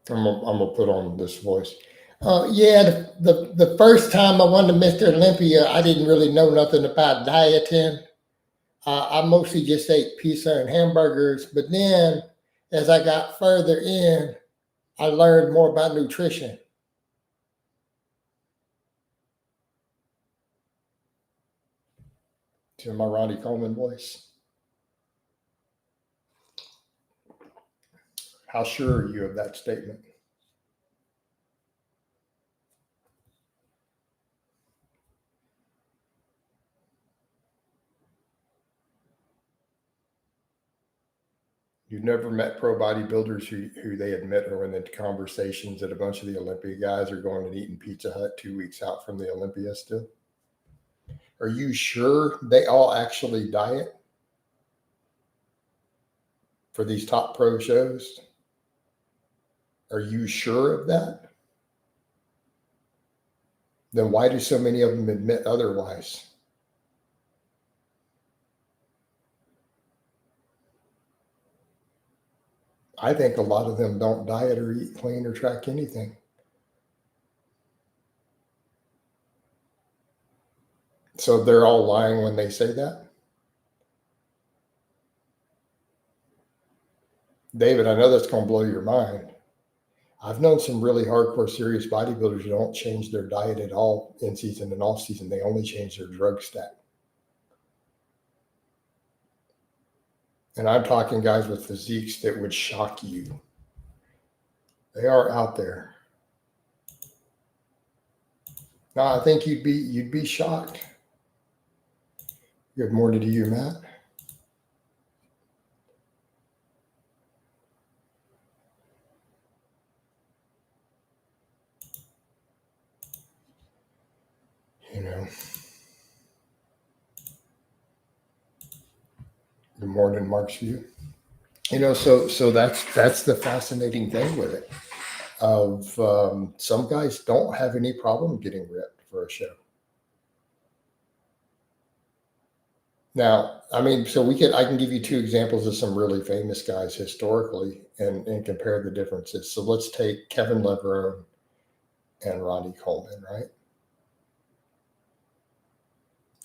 I'm gonna put on this voice. Yeah, the first time I won the Mr. Olympia, I didn't really know nothing about dieting. I mostly just ate pizza and hamburgers. But then, as I got further in, I learned more about nutrition. to my Ronnie Coleman voice. How sure are you of that statement? You've never met pro bodybuilders who they admit are in the conversations that a bunch of the Olympia guys are going and eating Pizza Hut 2 weeks out from the Olympia still? Are you sure they all actually diet for these top pro shows? Are you sure of that? Then why do so many of them admit otherwise? I think a lot of them don't diet or eat clean or track anything. So they're all lying when they say that? David, I know that's going to blow your mind. I've known some really hardcore serious bodybuilders who don't change their diet at all in season and off season. They only change their drug stack. And I'm talking guys with physiques that would shock you. They are out there. No, I think you'd be shocked. Good morning to you, Matt. You know. Good morning, Mark's View. You know, so that's the fascinating thing with it. Of some guys don't have any problem getting ripped for a show. Now, I mean, so I can give you two examples of some really famous guys historically and compare the differences. So let's take Kevin Leverone and Ronnie Coleman, right?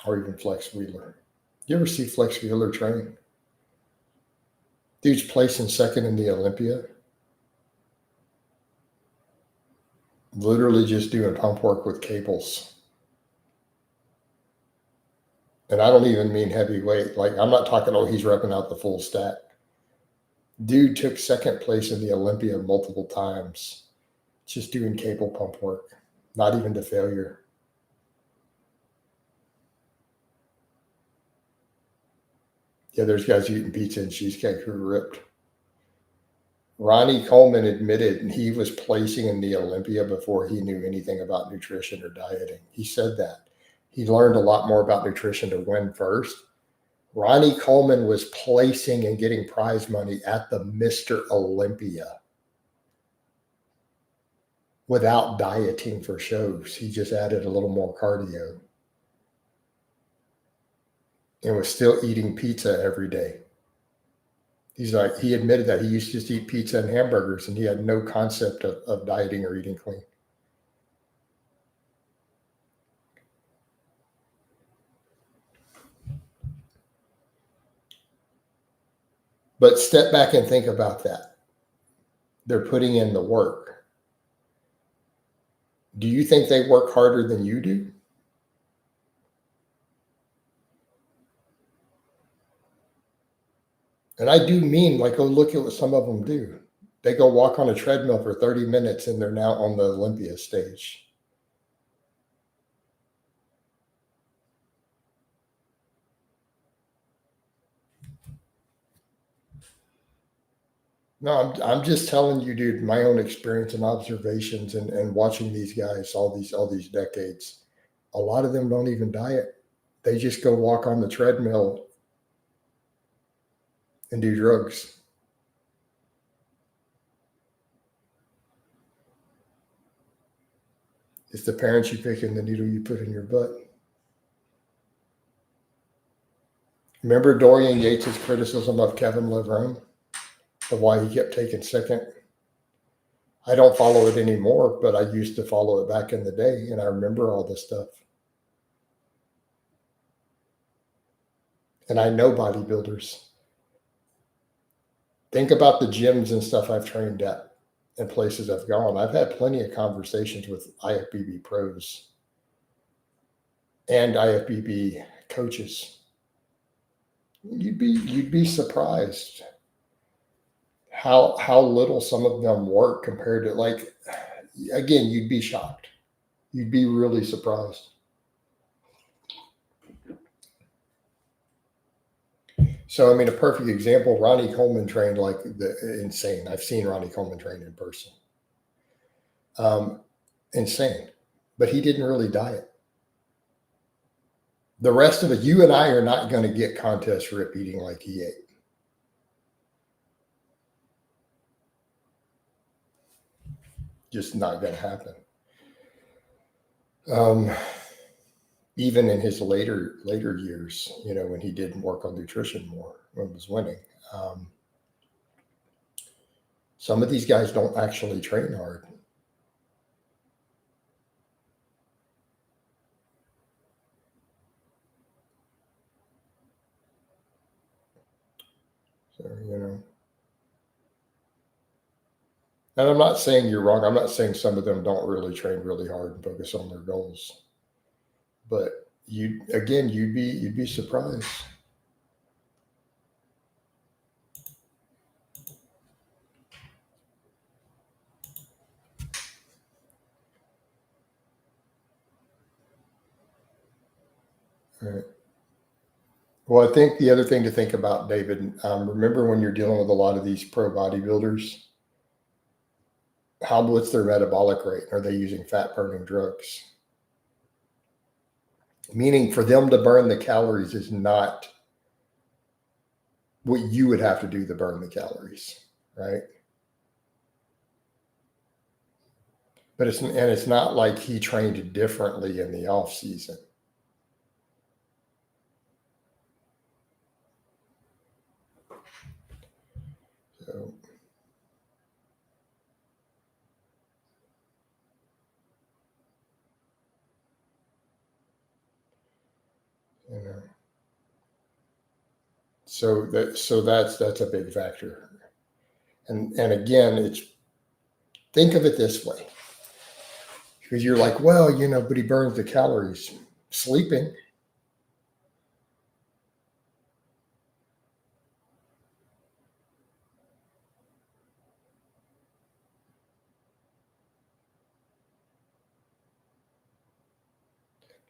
Or even Flex Wheeler. You ever see Flex Wheeler train? Dude's placing second in the Olympia. Literally just doing pump work with cables. And I don't even mean heavyweight. Like, I'm not talking, he's repping out the full stack. Dude took second place in the Olympia multiple times, just doing cable pump work, not even to failure. Yeah, there's guys eating pizza and cheesecake who are ripped. Ronnie Coleman admitted he was placing in the Olympia before he knew anything about nutrition or dieting. He said that. He learned a lot more about nutrition to win first. Ronnie Coleman was placing and getting prize money at the Mr. Olympia without dieting for shows. He just added a little more cardio and was still eating pizza every day. He's like, he admitted that he used to just eat pizza and hamburgers and he had no concept of dieting or eating clean. But step back and think about that. They're putting in the work. Do you think they work harder than you do? And I do mean, like, go look at what some of them do. They go walk on a treadmill for 30 minutes and they're now on the Olympia stage. No, I'm just telling you, dude, my own experience and observations and watching these guys all these decades. A lot of them don't even diet. They just go walk on the treadmill and do drugs. It's the parents you pick and the needle you put in your butt. Remember Dorian Yates' criticism of Kevin Leverone, of why he kept taking second? I don't follow it anymore, but I used to follow it back in the day, and I remember all this stuff. And I know bodybuilders. Think about the gyms and stuff I've trained at and places I've gone. I've had plenty of conversations with IFBB pros and IFBB coaches. You'd be surprised how little some of them work compared to, like, again, you'd be shocked. You'd be really surprised. So, I mean, a perfect example, Ronnie Coleman trained like insane. I've seen Ronnie Coleman train in person. Insane. But he didn't really diet. The rest of it, you and I are not going to get contest rip eating like he ate. Just not going to happen. Even in his later years, when he didn't work on nutrition more, when he was winning, some of these guys don't actually train hard. So, and I'm not saying you're wrong. I'm not saying some of them don't really train really hard and focus on their goals. But you'd be surprised. All right. Well, I think the other thing to think about, David, remember when you're dealing with a lot of these pro bodybuilders, what's their metabolic rate? Are they using fat burning drugs? Meaning for them to burn the calories is not what you would have to do to burn the calories, right? But it's not like he trained differently in the off season. So, so that's a big factor. And again, think of it this way, because you're like, well, but he burns the calories sleeping.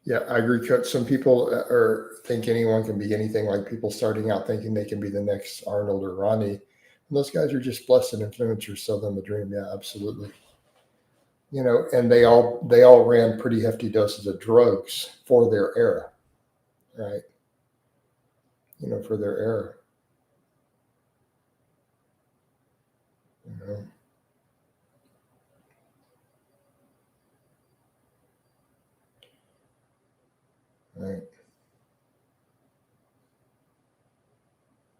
Yeah, I agree. Some people think anyone can be anything, like people starting out thinking they can be the next Arnold or Ronnie. And those guys are just blessed influencers, sell them a dream. Yeah, absolutely. And they all ran pretty hefty doses of drugs for their era, right? For their era. Right.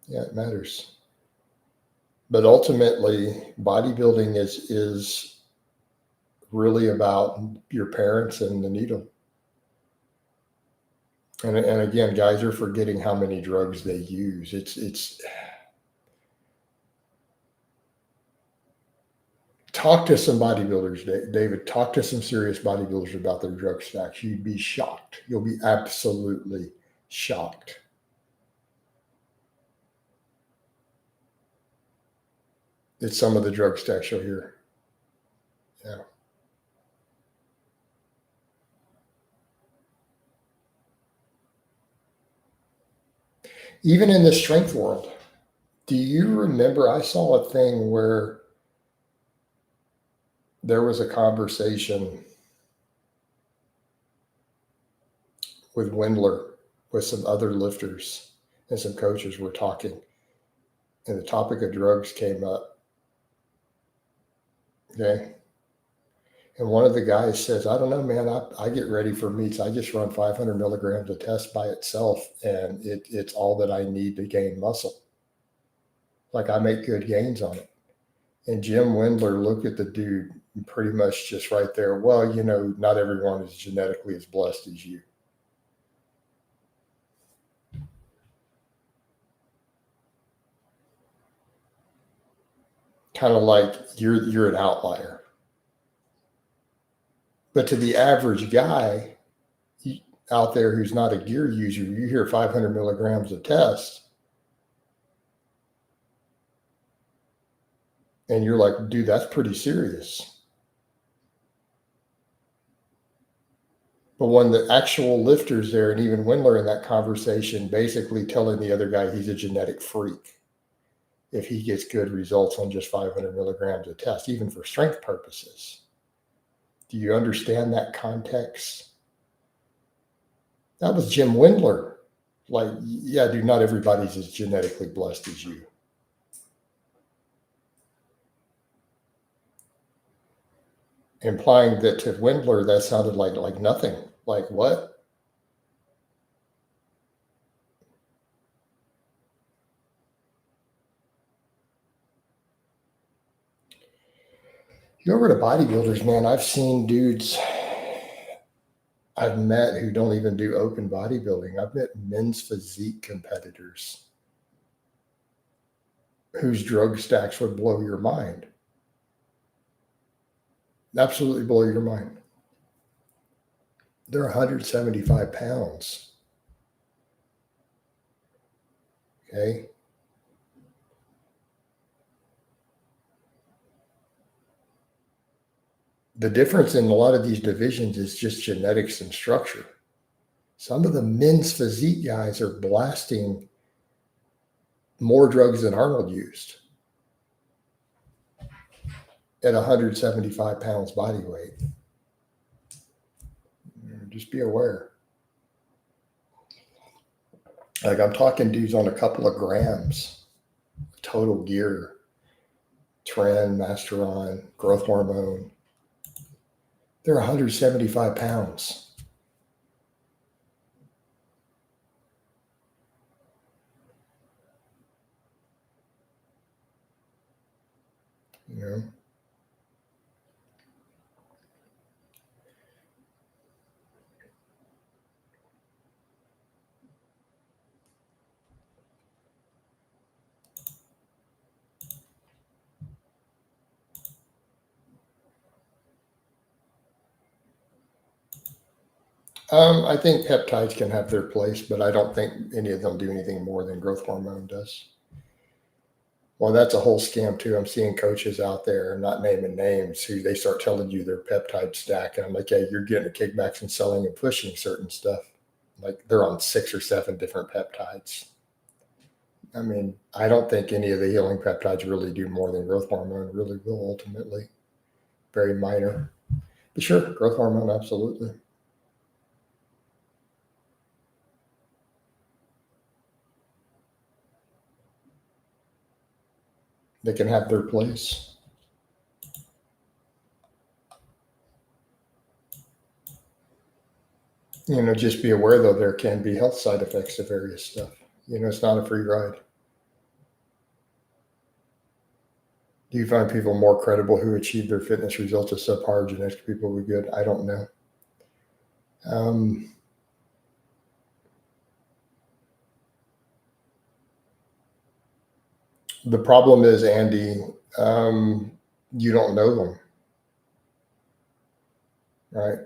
Yeah, it matters. But ultimately, bodybuilding is really about your parents and the needle. And again, guys are forgetting how many drugs they use. It's talk to some bodybuilders, David. Talk to some serious bodybuilders about their drug stacks. You'd be shocked. You'll be absolutely shocked. It's some of the drug stacks you'll hear. Yeah. Even in the strength world, do you remember? I saw a thing where there was a conversation with Wendler with some other lifters, and some coaches were talking, and the topic of drugs came up. Okay. And one of the guys says, I don't know, man, I get ready for meets. I just run 500 milligrams of test by itself, and it's all that I need to gain muscle. Like, I make good gains on it. And Jim Wendler looked at the dude and pretty much just right there, well, not everyone is genetically as blessed as you. Kind of like you're an outlier. But to the average guy out there who's not a gear user, you hear 500 milligrams of test, And you're like, dude, that's pretty serious. But when the actual lifter's there, and even Windler in that conversation, basically telling the other guy he's a genetic freak if he gets good results on just 500 milligrams a test, even for strength purposes. Do you understand that context? That was Jim Windler. Like, yeah, dude, not everybody's as genetically blessed as you. Implying that to Windler, that sounded like nothing. Like what? You go over to bodybuilders, man, I've seen dudes I've met who don't even do open bodybuilding. I've met men's physique competitors whose drug stacks would blow your mind. Absolutely blow your mind. They're 175 pounds. Okay. The difference in a lot of these divisions is just genetics and structure. Some of the men's physique guys are blasting more drugs than Arnold used at 175 pounds body weight. Just be aware. Like I'm talking dudes on a couple of grams, total gear, Tren, Masteron, growth hormone. They're 175 pounds. You know? I think peptides can have their place, but I don't think any of them do anything more than growth hormone does. Well, that's a whole scam too. I'm seeing coaches out there, not naming names, who they start telling you their peptide stack. And I'm like, yeah, you're getting a kickback from selling and pushing certain stuff. Like they're on 6 or 7 different peptides. I mean, I don't think any of the healing peptides really do more than growth hormone really will ultimately. Very minor. But sure, growth hormone, absolutely. They can have their place. You know, just be aware though, there can be health side effects of various stuff. You know, it's not a free ride. Do you find people more credible who achieve their fitness results as subpar genetic people were good? I don't know. The problem is, Andy, you don't know them, right?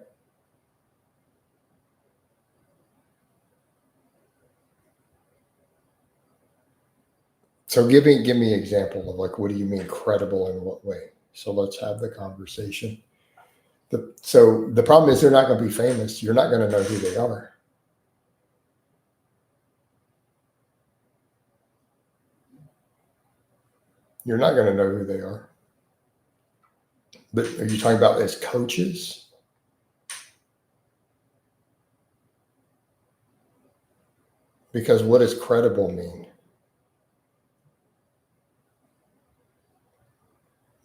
So give me an example of like, what do you mean credible in what way? So let's have the conversation. So the problem is they're not going to be famous. You're not going to know who they are. You're not going to know who they are. But are you talking about as coaches? Because what does credible mean?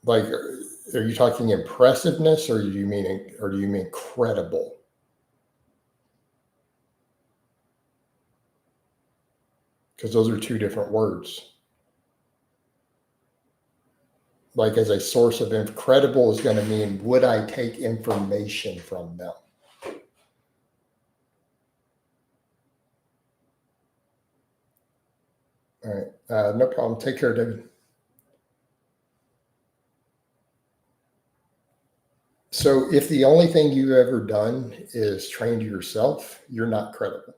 Like, are you talking impressiveness, or do you mean credible? Because those are two different words. Like as a source of credible is going to mean, would I take information from them? All right. No problem. Take care, David. So if the only thing you've ever done is trained yourself, you're not credible.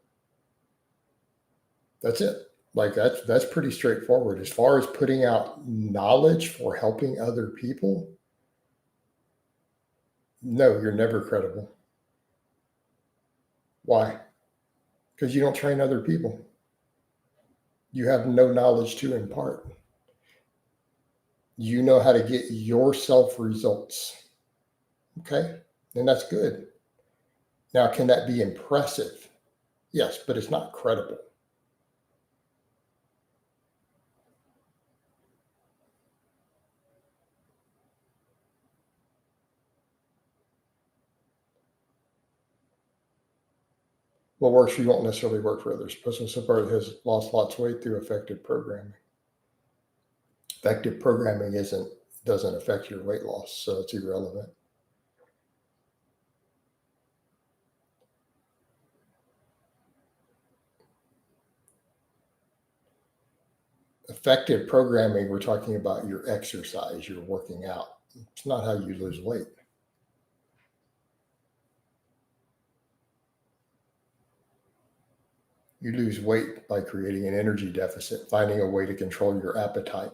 That's it. Like that's pretty straightforward. As far as putting out knowledge for helping other people, no, you're never credible. Why? Because you don't train other people. You have no knowledge to impart. You know how to get yourself results. Okay. And that's good. Now, can that be impressive? Yes, but it's not credible. What works for you won't necessarily work for others. Person support has lost lots of weight through effective programming. Effective programming doesn't affect your weight loss, so it's irrelevant. Effective programming, we're talking about your exercise, your working out. It's not how you lose weight. You lose weight by creating an energy deficit, finding a way to control your appetite.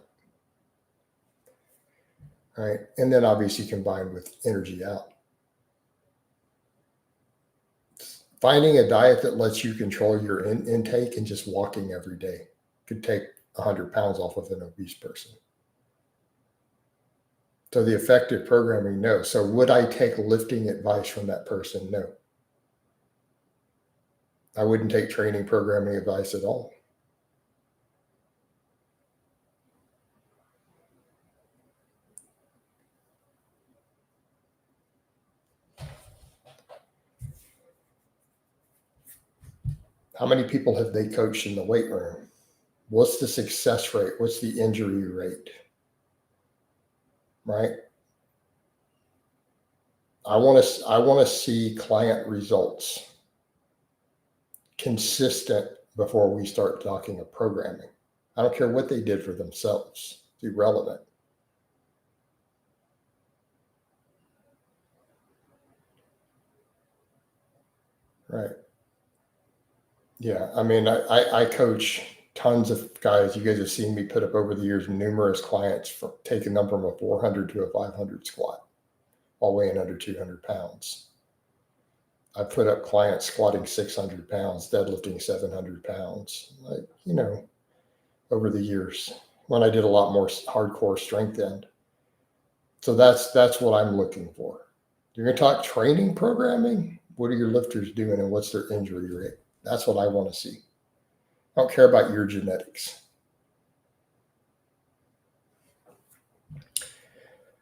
Right. And then obviously combined with energy out. Finding a diet that lets you control your intake and just walking every day could take 100 pounds off of an obese person. So the effective programming, no. So would I take lifting advice from that person? No. I wouldn't take training programming advice at all. How many people have they coached in the weight room? What's the success rate? What's the injury rate? Right? I want to see client results consistent before we start talking of programming. I don't care what they did for themselves. It's irrelevant. Right. Yeah. I mean, I coach tons of guys. You guys have seen me put up over the years numerous clients for taking them from a 400 to a 500 squat, all weighing under 200 pounds. I put up clients squatting 600 pounds, deadlifting 700 pounds, over the years when I did a lot more hardcore strength end. So that's what I'm looking for. You're going to talk training programming. What are your lifters doing and what's their injury rate? That's what I want to see. I don't care about your genetics.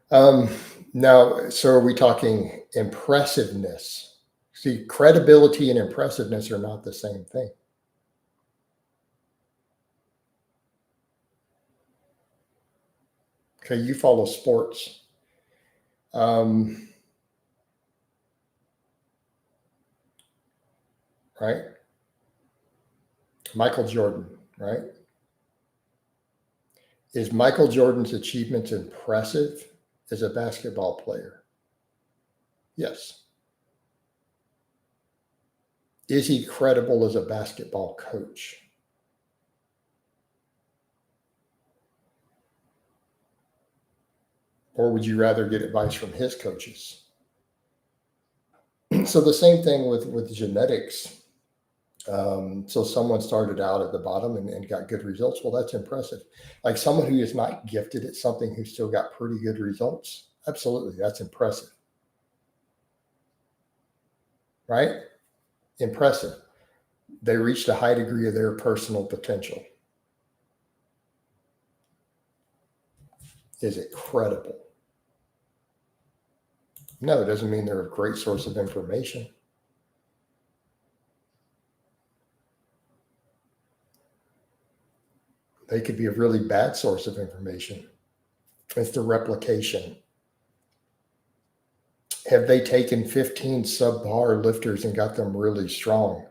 Now, so are we talking impressiveness? See, credibility and impressiveness are not the same thing. Okay, you follow sports. Right? Michael Jordan, right? Is Michael Jordan's achievements impressive as a basketball player? Yes. Is he credible as a basketball coach? Or would you rather get advice from his coaches? So the same thing with genetics. So someone started out at the bottom and got good results. Well, that's impressive. Like someone who is not gifted at something who still got pretty good results. Absolutely. That's impressive. Right? Impressive. They reached a high degree of their personal potential. Is it credible? No, it doesn't mean they're a great source of information. They could be a really bad source of information. It's the replication. Have they taken 15 subpar lifters and got them really strong?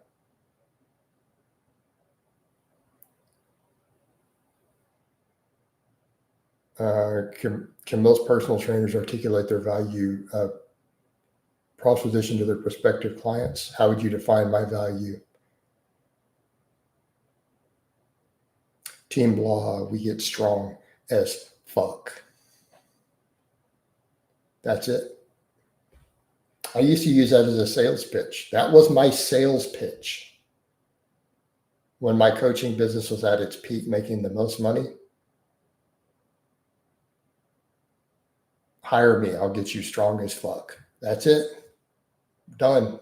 Can most personal trainers articulate their value proposition to their prospective clients? How would you define my value? Team Blaha, we get strong as fuck. That's it. I used to use that as a sales pitch. That was my sales pitch. When my coaching business was at its peak, making the most money, hire me. I'll get you strong as fuck. That's it. Done.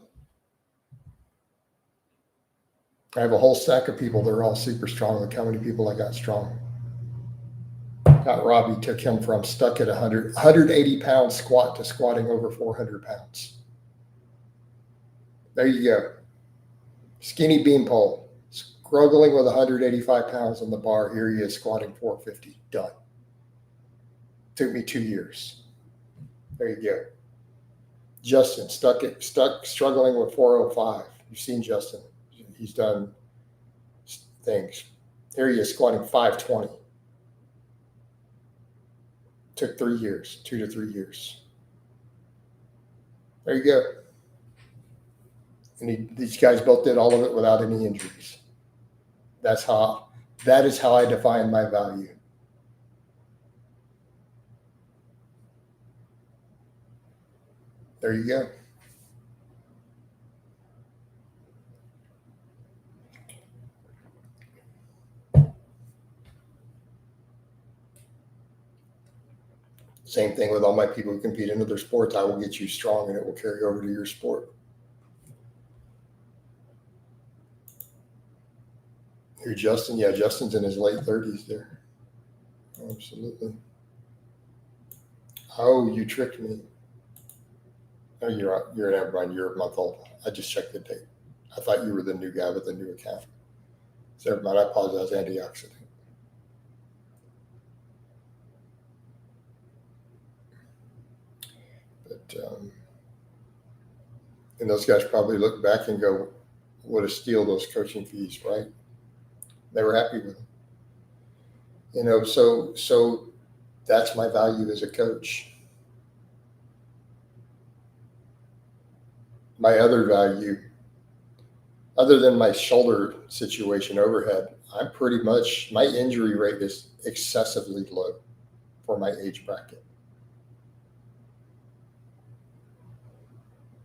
I have a whole stack of people that are all super strong. Look how many people I got strong. Got Robbie, took him from stuck at 180 pounds squat to squatting over 400 pounds. There you go. Skinny beanpole, struggling with 185 pounds on the bar. Here he is squatting 450. Done. Took me 2 years. There you go. Justin, struggling with 405. You've seen Justin. He's done things. Here he is squatting 520. Took 3 years, 2 to 3 years. There you go. And these guys both did all of it without any injuries. That is how I define my value. There you go. Same thing with all my people who compete in other sports. I will get you strong and it will carry over to your sport. Who, Justin? Yeah, Justin's in his late 30s there. Absolutely. Oh, you tricked me. Oh, you're a month old. I just checked the date. I thought you were the new guy with the new account. So never mind, I apologize, antioxidant. But and those guys probably look back and go, what a steal, those coaching fees, right? They were happy with them. You know, so that's my value as a coach. My other value, other than my shoulder situation overhead, I'm pretty much, my injury rate is excessively low for my age bracket.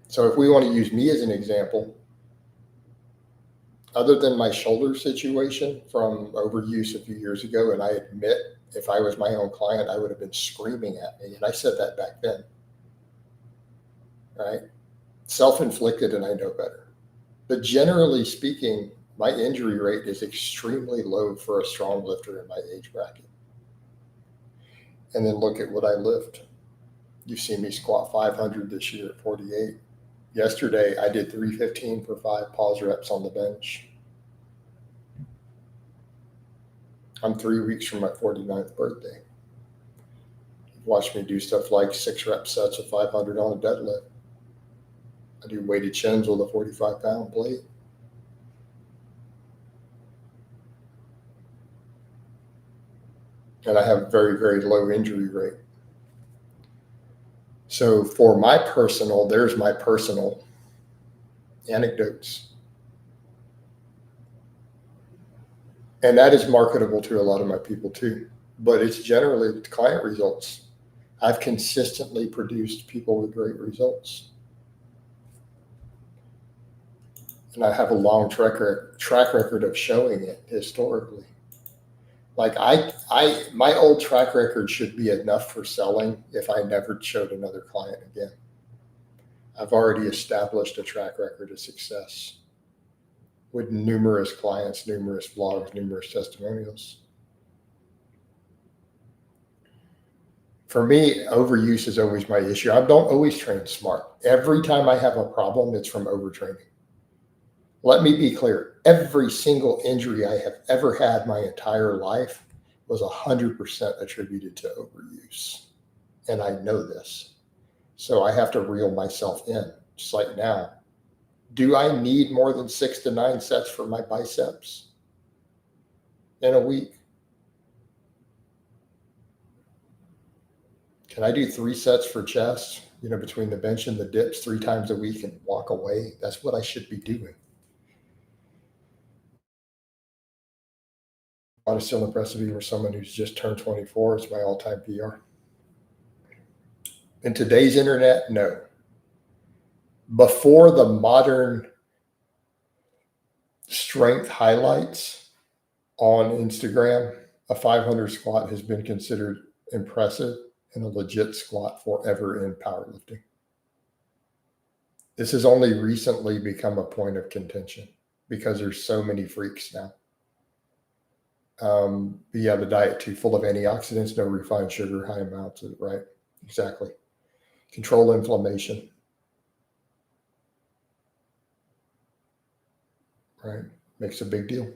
So if we want to use me as an example, other than my shoulder situation from overuse a few years ago, and I admit if I was my own client, I would have been screaming at me. And I said that back then, right? Self-inflicted, and I know better. But generally speaking, my injury rate is extremely low for a strong lifter in my age bracket. And then look at what I lift. You've seen me squat 500 this year at 48. Yesterday, I did 315 for 5 pause reps on the bench. I'm 3 weeks from my 49th birthday. You've watched me do stuff like 6 rep sets of 500 on a deadlift. I do weighted chins with a 45-pound plate. And I have very, very low injury rate. So for my personal, there's my personal anecdotes. And that is marketable to a lot of my people too. But it's generally client results. I've consistently produced people with great results. And I have a long track record of showing it historically. Like my old track record should be enough for selling if I never showed another client again. I've already established a track record of success with numerous clients, numerous vlogs, numerous testimonials. For me, overuse is always my issue. I don't always train smart. Every time I have a problem, it's from overtraining. Let me be clear. Every single injury I have ever had my entire life was 100% attributed to overuse. And I know this. So I have to reel myself in, just like now. Do I need more than 6 to 9 sets for my biceps in a week? Can I do 3 sets for chest, between the bench and the dips 3 times a week and walk away? That's what I should be doing. is still impressive even for someone who's just turned 24. It's my all-time PR. In today's internet, no. Before the modern strength highlights on Instagram, a 500 squat has been considered impressive and a legit squat forever in powerlifting. This has only recently become a point of contention because there's so many freaks now. But yeah, the diet too, full of antioxidants, no refined sugar, high amounts of it, right? Exactly. Control inflammation. Right? Makes a big deal.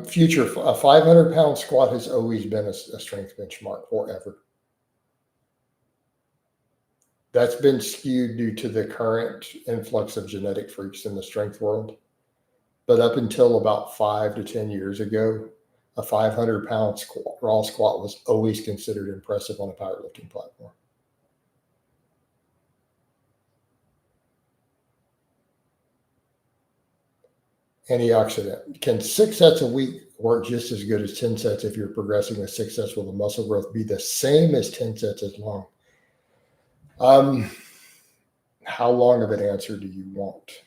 Future, a 500-pound squat has always been a strength benchmark forever. That's been skewed due to the current influx of genetic freaks in the strength world. But up until about 5 to 10 years ago, a 500-pound squat, raw squat was always considered impressive on a powerlifting platform. Antioxidant. Can 6 sets a week work just as good as 10 sets if you're progressing with 6 sets? Will the muscle growth be the same as 10 sets as long? How long of an answer do you want?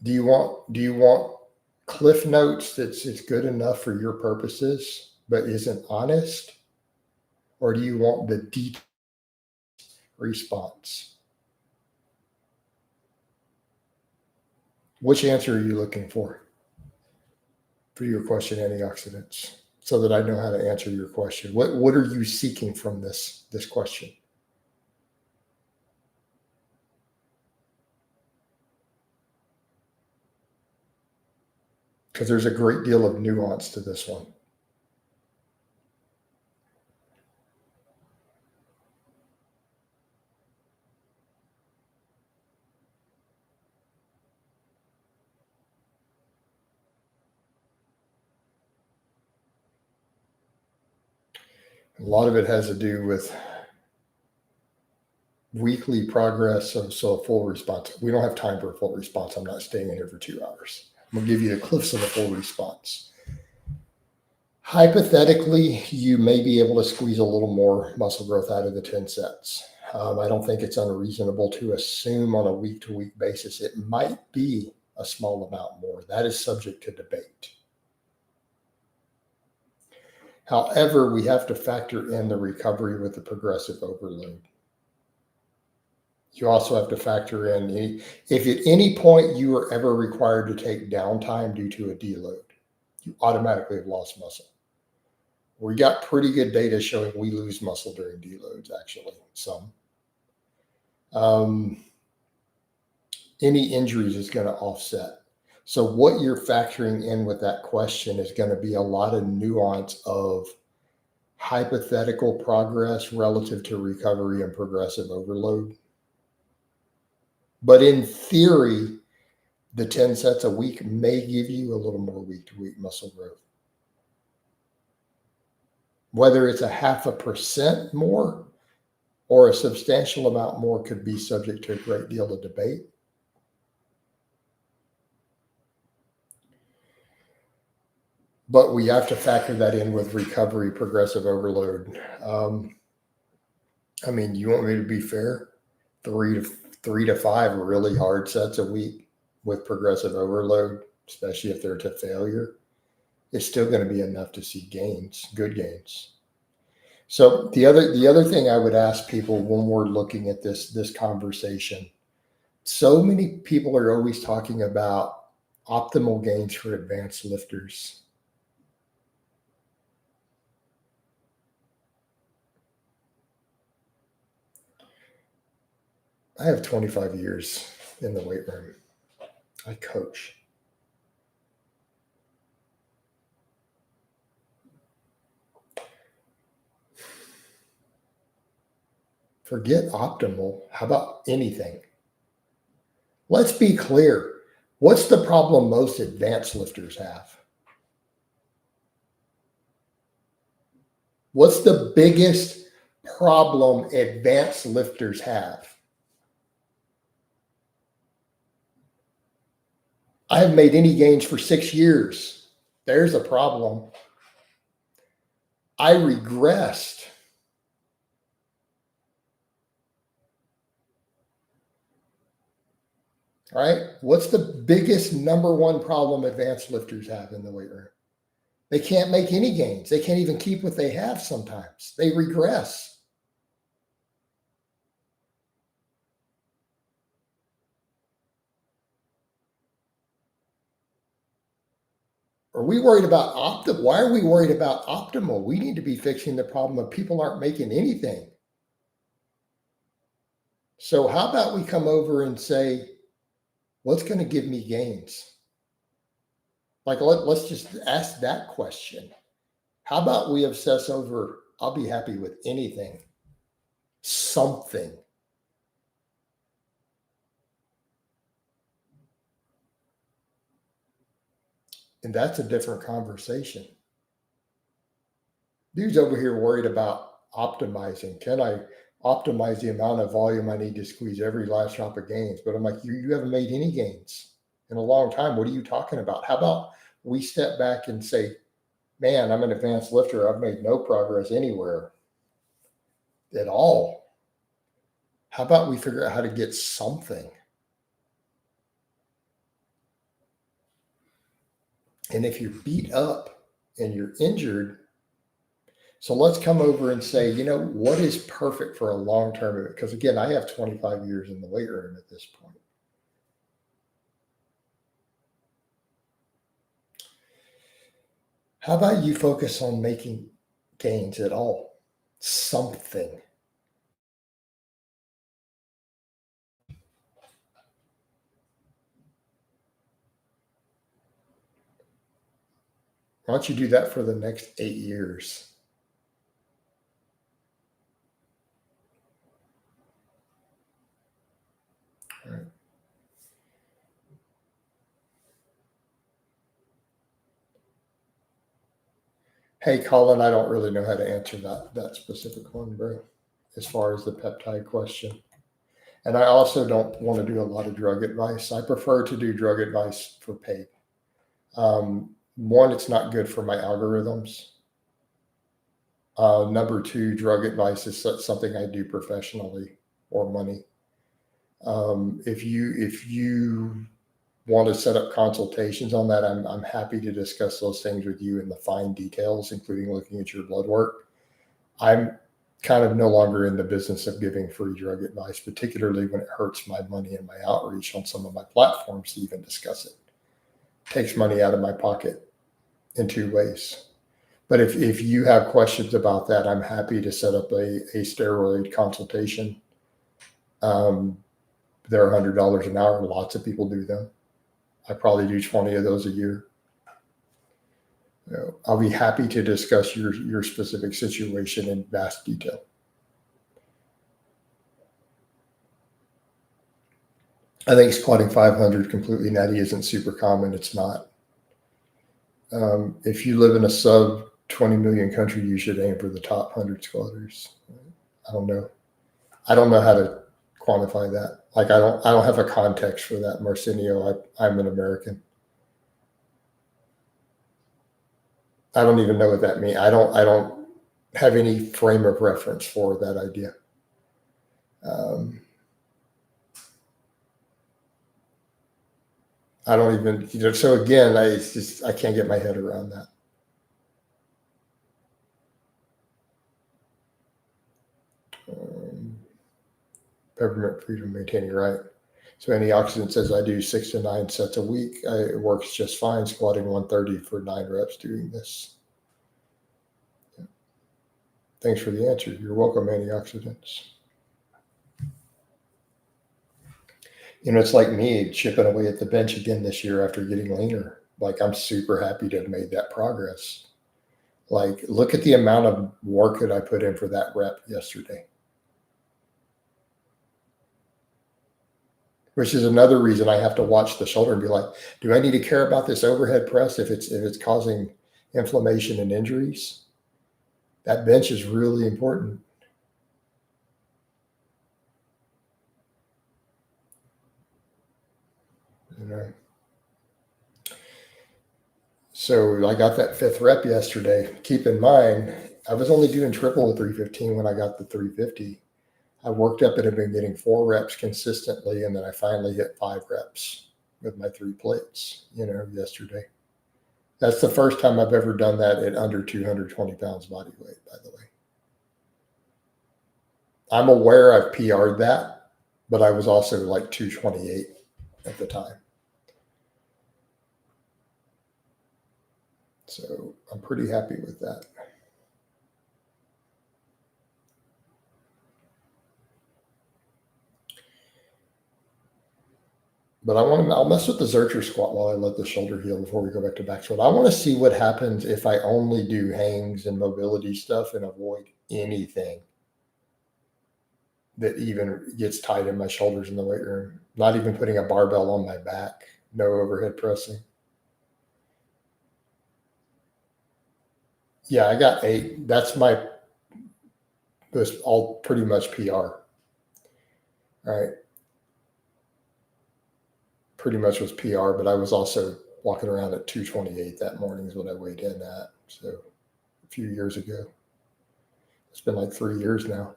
Do you want cliff notes that's good enough for your purposes but isn't honest? Or do you want the deep response? Which answer are you looking for your question, antioxidants, so that I know how to answer your question? What are you seeking from this question? Because there's a great deal of nuance to this one. A lot of it has to do with weekly progress. So a full response. We don't have time for a full response. I'm not staying in here for 2 hours. I'm going to give you the cliffs of a full response. Hypothetically, you may be able to squeeze a little more muscle growth out of the 10 sets. I don't think it's unreasonable to assume on a week-to-week basis it might be a small amount more. That is subject to debate. However, we have to factor in the recovery with the progressive overload. You also have to factor in if at any point you are ever required to take downtime due to a deload, you automatically have lost muscle. We got pretty good data showing we lose muscle during deloads, actually, some. Any injuries is going to offset. So what you're factoring in with that question is going to be a lot of nuance of hypothetical progress relative to recovery and progressive overload. But in theory, the 10 sets a week may give you a little more week-to-week muscle growth. Whether it's 0.5% more or a substantial amount more could be subject to a great deal of debate. But we have to factor that in with recovery, progressive overload. I mean, you want me to be fair? 3 to 5 really hard sets a week with progressive overload, especially if they're to failure, it's still going to be enough to see gains, good gains. So the other thing I would ask people when we're looking at this conversation, so many people are always talking about optimal gains for advanced lifters. I have 25 years in the weight room. I coach. Forget optimal. How about anything? Let's be clear. What's the problem most advanced lifters have? What's the biggest problem advanced lifters have. I haven't made any gains for 6 years. There's a problem. I regressed. All right. What's the biggest number one problem advanced lifters have in the weight room? They can't make any gains. They can't even keep what they have sometimes. They regress. Are we worried about optimal? Why are we worried about optimal? We need to be fixing the problem of people aren't making anything. So how about we come over and say, what's going to give me gains? Like, let's just ask that question. How about we obsess over, I'll be happy with anything, something. And that's a different conversation. Dude's over here worried about optimizing. Can I optimize the amount of volume I need to squeeze every last drop of gains? But I'm like, you haven't made any gains in a long time. What are you talking about? How about we step back and say, man, I'm an advanced lifter. I've made no progress anywhere at all. How about we figure out how to get something? And if you're beat up and you're injured, so let's come over and say, what is perfect for a long-term? Because again, I have 25 years in the weight room at this point. How about you focus on making gains at all? Something. Why don't you do that for the next 8 years? All right. Hey, Colin, I don't really know how to answer that specific one, bro, as far as the peptide question. And I also don't want to do a lot of drug advice. I prefer to do drug advice for paid. One, it's not good for my algorithms. Number two, drug advice is something I do professionally or money. If you want to set up consultations on that, I'm happy to discuss those things with you in the fine details, including looking at your blood work. I'm kind of no longer in the business of giving free drug advice, particularly when it hurts my money and my outreach on some of my platforms to even discuss it. Takes money out of my pocket in two ways. But if you have questions about that, I'm happy to set up a steroid consultation. They're $100 an hour. Lots of people do them. I probably do 20 of those a year. I'll be happy to discuss your specific situation in vast detail. I think squatting 500 completely natty isn't super common. It's not. If you live in a sub 20 million country, you should aim for the top 100 squatters. I don't know how to quantify that. Like I don't have a context for that, Marcinio. I'm an American. I don't even know what that means. I don't have any frame of reference for that idea. I don't even, so again, I can't get my head around that. Peppermint freedom maintaining, right? So antioxidant says I do 6 to 9 sets a week. It works just fine, squatting 130 for 9 reps doing this. Yeah. Thanks for the answer. You're welcome, antioxidants. It's like me chipping away at the bench again this year after getting leaner. Like I'm super happy to have made that progress. Like look at the amount of work that I put in for that rep yesterday. Which is another reason I have to watch the shoulder and be like, do I need to care about this overhead press if it's causing inflammation and injuries? That bench is really important. you know. So I got that 5th rep yesterday. Keep in mind, I was only doing triple with 315 when I got the 350. I worked up and had been getting 4 reps consistently, and then I finally hit 5 reps with my 3 plates, yesterday. That's the first time I've ever done that at under 220 pounds body weight, by the way. I'm aware I've PR'd that, but I was also like 228 at the time. So I'm pretty happy with that. But I'll mess with the Zercher squat while I let the shoulder heal before we go back to back squat. I want to see what happens if I only do hangs and mobility stuff and avoid anything that even gets tight in my shoulders in the weight room. Not even putting a barbell on my back, no overhead pressing. Yeah, I got 8. Was all pretty much PR. All right. Pretty much was PR, but I was also walking around at 228 that morning is what I weighed in at. So a few years ago. It's been like 3 years now.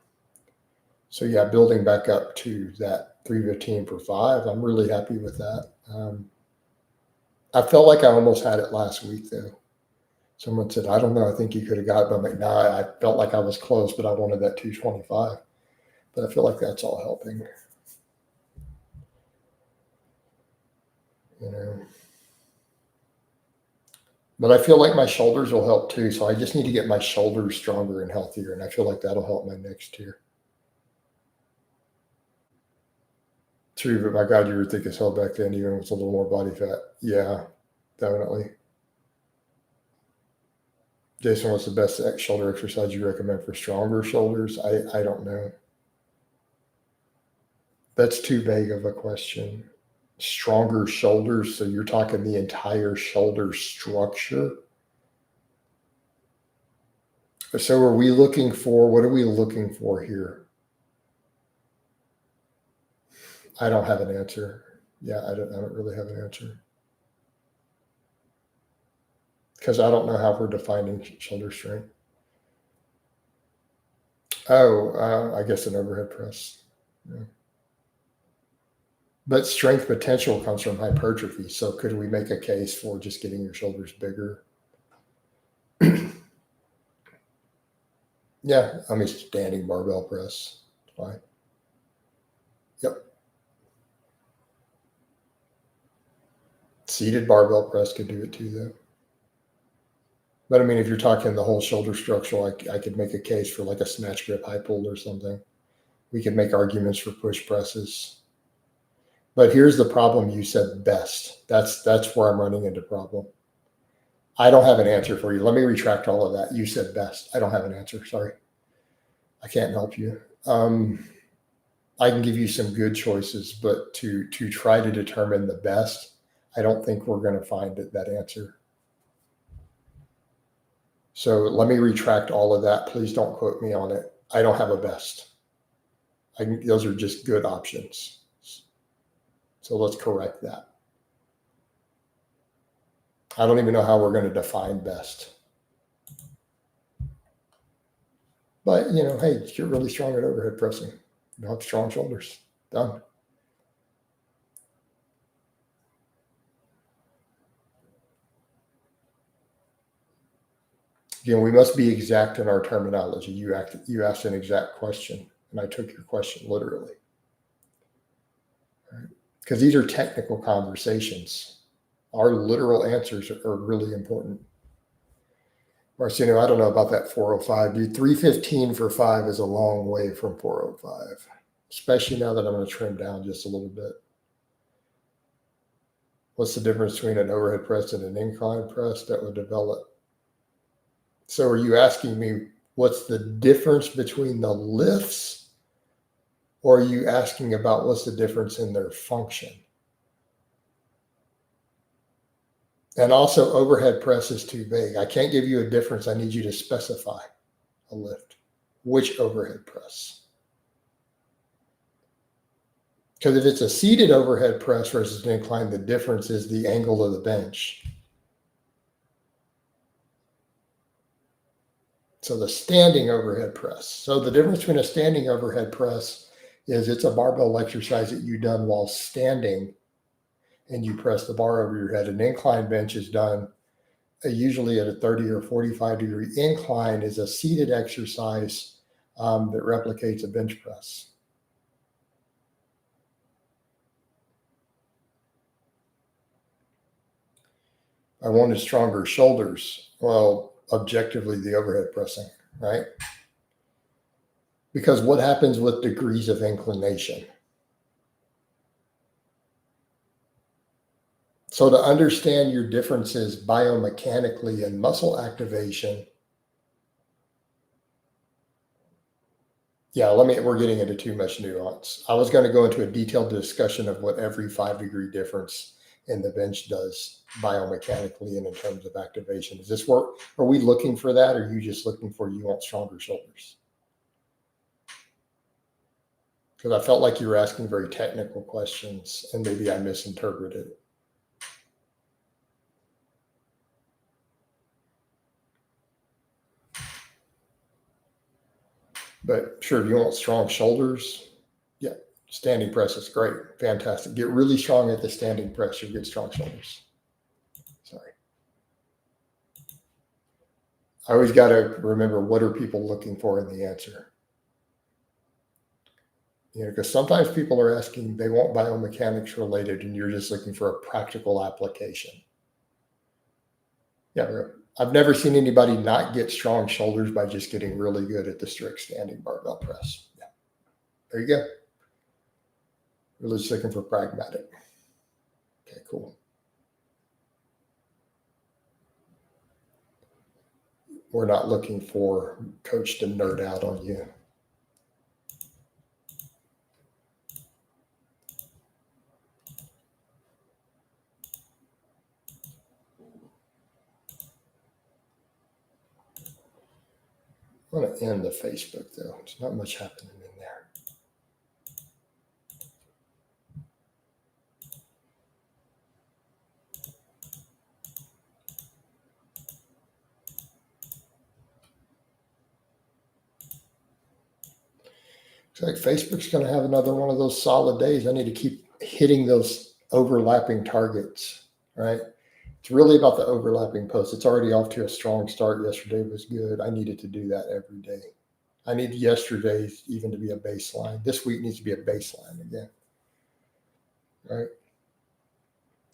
So yeah, building back up to that 315 for 5, I'm really happy with that. I felt like I almost had it last week though. Someone said, I don't know, I think you could have got it, but I'm like, nah, I felt like I was close, but I wanted that 225. But I feel like that's all helping. But I feel like my shoulders will help too. So I just need to get my shoulders stronger and healthier. And I feel like that'll help my next tier. True, but my God, you were thick as hell back then, even with a little more body fat. Yeah, definitely. Jason, what's the best shoulder exercise you recommend for stronger shoulders? I don't know. That's too vague of a question. Stronger shoulders, so you're talking the entire shoulder structure? So what are we looking for here? I don't have an answer. Yeah, I don't really have an answer. Because I don't know how we're defining shoulder strength. Oh, I guess an overhead press. Yeah. But strength potential comes from hypertrophy. So could we make a case for just getting your shoulders bigger? Yeah, I mean, standing barbell press. Fine. Yep. Seated barbell press could do it too, though. But I mean, if you're talking the whole shoulder structure, I could make a case for like a snatch grip high pull or something. We could make arguments for push presses. But here's the problem. You said best. That's where I'm running into problem. I don't have an answer for you. Let me retract all of that. You said best. I don't have an answer. Sorry. I can't help you. I can give you some good choices, but to try to determine the best, I don't think we're going to find that answer. So let me retract all of that. Please don't quote me on it. I don't have a best. Those are just good options. So let's correct that. I don't even know how we're going to define best. But, hey, you're really strong at overhead pressing. You have strong shoulders. Done. Again, we must be exact in our terminology. You asked an exact question, and I took your question literally. Right? Because these are technical conversations. Our literal answers are really important. Marcino, I don't know about that 405. Dude, 315 for 5 is a long way from 405, especially now that I'm going to trim down just a little bit. What's the difference between an overhead press and an incline press that would develop? So are you asking me what's the difference between the lifts, or are you asking about what's the difference in their function? And also, overhead press is too vague. I can't give you a difference. I need you to specify a lift. Which overhead press? Because if it's a seated overhead press versus an incline, the difference is the angle of the bench. So the standing overhead press. So the difference between a standing overhead press is it's a barbell exercise that you've done while standing and you press the bar over your head. An incline bench is done usually at a 30 or 45-degree incline, is a seated exercise that replicates a bench press. I wanted stronger shoulders. Well, objectively, the overhead pressing, right? Because what happens with degrees of inclination? So to understand your differences biomechanically in muscle activation, we're getting into too much nuance. I was going to go into a detailed discussion of what every 5-degree difference in the bench does biomechanically and in terms of activation. Is this work? Are we looking for that, or are you just looking for you want stronger shoulders? Because I felt like you were asking very technical questions and maybe I misinterpreted it. But sure, if you want strong shoulders, yeah, standing press is great. Fantastic. Get really strong at the standing press, you'll get strong shoulders. Sorry. I always got to remember, what are people looking for in the answer? Because sometimes people are asking, they want biomechanics related, and you're just looking for a practical application. Yeah, I've never seen anybody not get strong shoulders by just getting really good at the strict standing barbell press. Yeah. There you go. Really just looking for pragmatic. Okay, cool. We're not looking for coach to nerd out on you. I'm going to end the Facebook, though. There's not much happening in there. It's like Facebook's going to have another one of those solid days. I need to keep hitting those overlapping targets, right? It's really about the overlapping posts. It's already off to a strong start. Yesterday was good. I needed to do that every day. I need yesterday's even to be a baseline. This week needs to be a baseline again, right?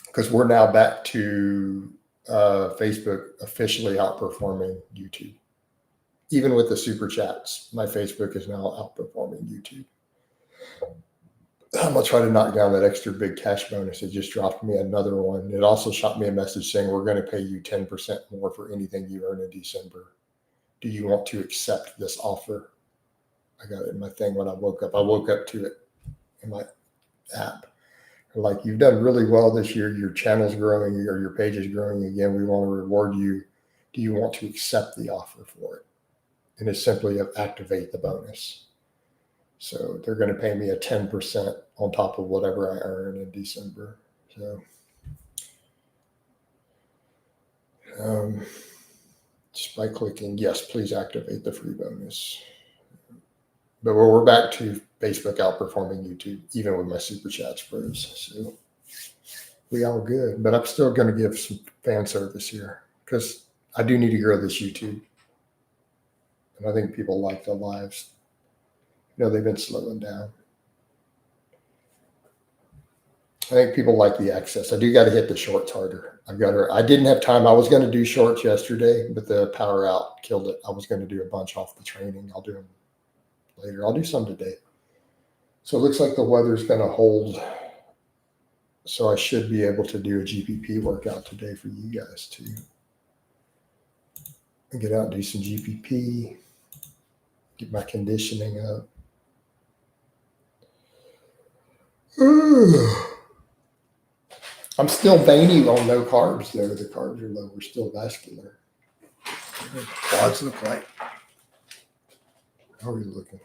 Because we're now back to Facebook officially outperforming YouTube. Even with the super chats, my Facebook is now outperforming YouTube. I'm going to try to knock down that extra big cash bonus. It just dropped me another one. It also shot me a message saying, we're going to pay you 10% more for anything you earn in December. Do you want to accept this offer? I got it in my thing when I woke up. I woke up to it in my app. Like, you've done really well this year. Your channel's growing, or your page is growing again. We want to reward you. Do you want to accept the offer for it? And it's simply activate the bonus. So they're going to pay me a 10% on top of whatever I earn in December. So just by clicking, yes, please activate the free bonus. But we're back to Facebook outperforming YouTube, even with my super chats froze. So we all good. But I'm still going to give some fan service here, because I do need to grow this YouTube. And I think people like the lives. They've been slowing down. I think people like the access. I do got to hit the shorts harder. I didn't have time. I was going to do shorts yesterday, but the power out killed it. I was going to do a bunch off the training. I'll do them later. I'll do some today. So it looks like the weather's going to hold. So I should be able to do a GPP workout today for you guys too. And get out and do some GPP. Get my conditioning up. I'm still veiny on no carbs, though. The carbs are low. We're still vascular. Quads look like. How are you looking?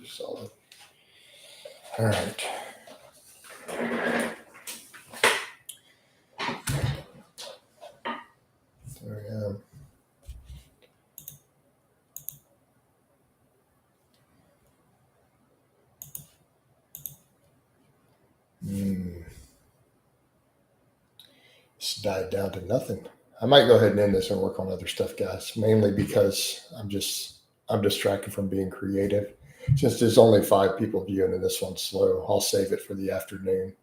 solid. All right. There I am. It's died down to nothing. I might go ahead and end this and work on other stuff, guys, mainly because I'm distracted from being creative. Since there's only 5 people viewing and this one's slow, I'll save it for the afternoon.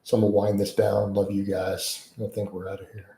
So I'm going to wind this down. Love you guys. I think we're out of here.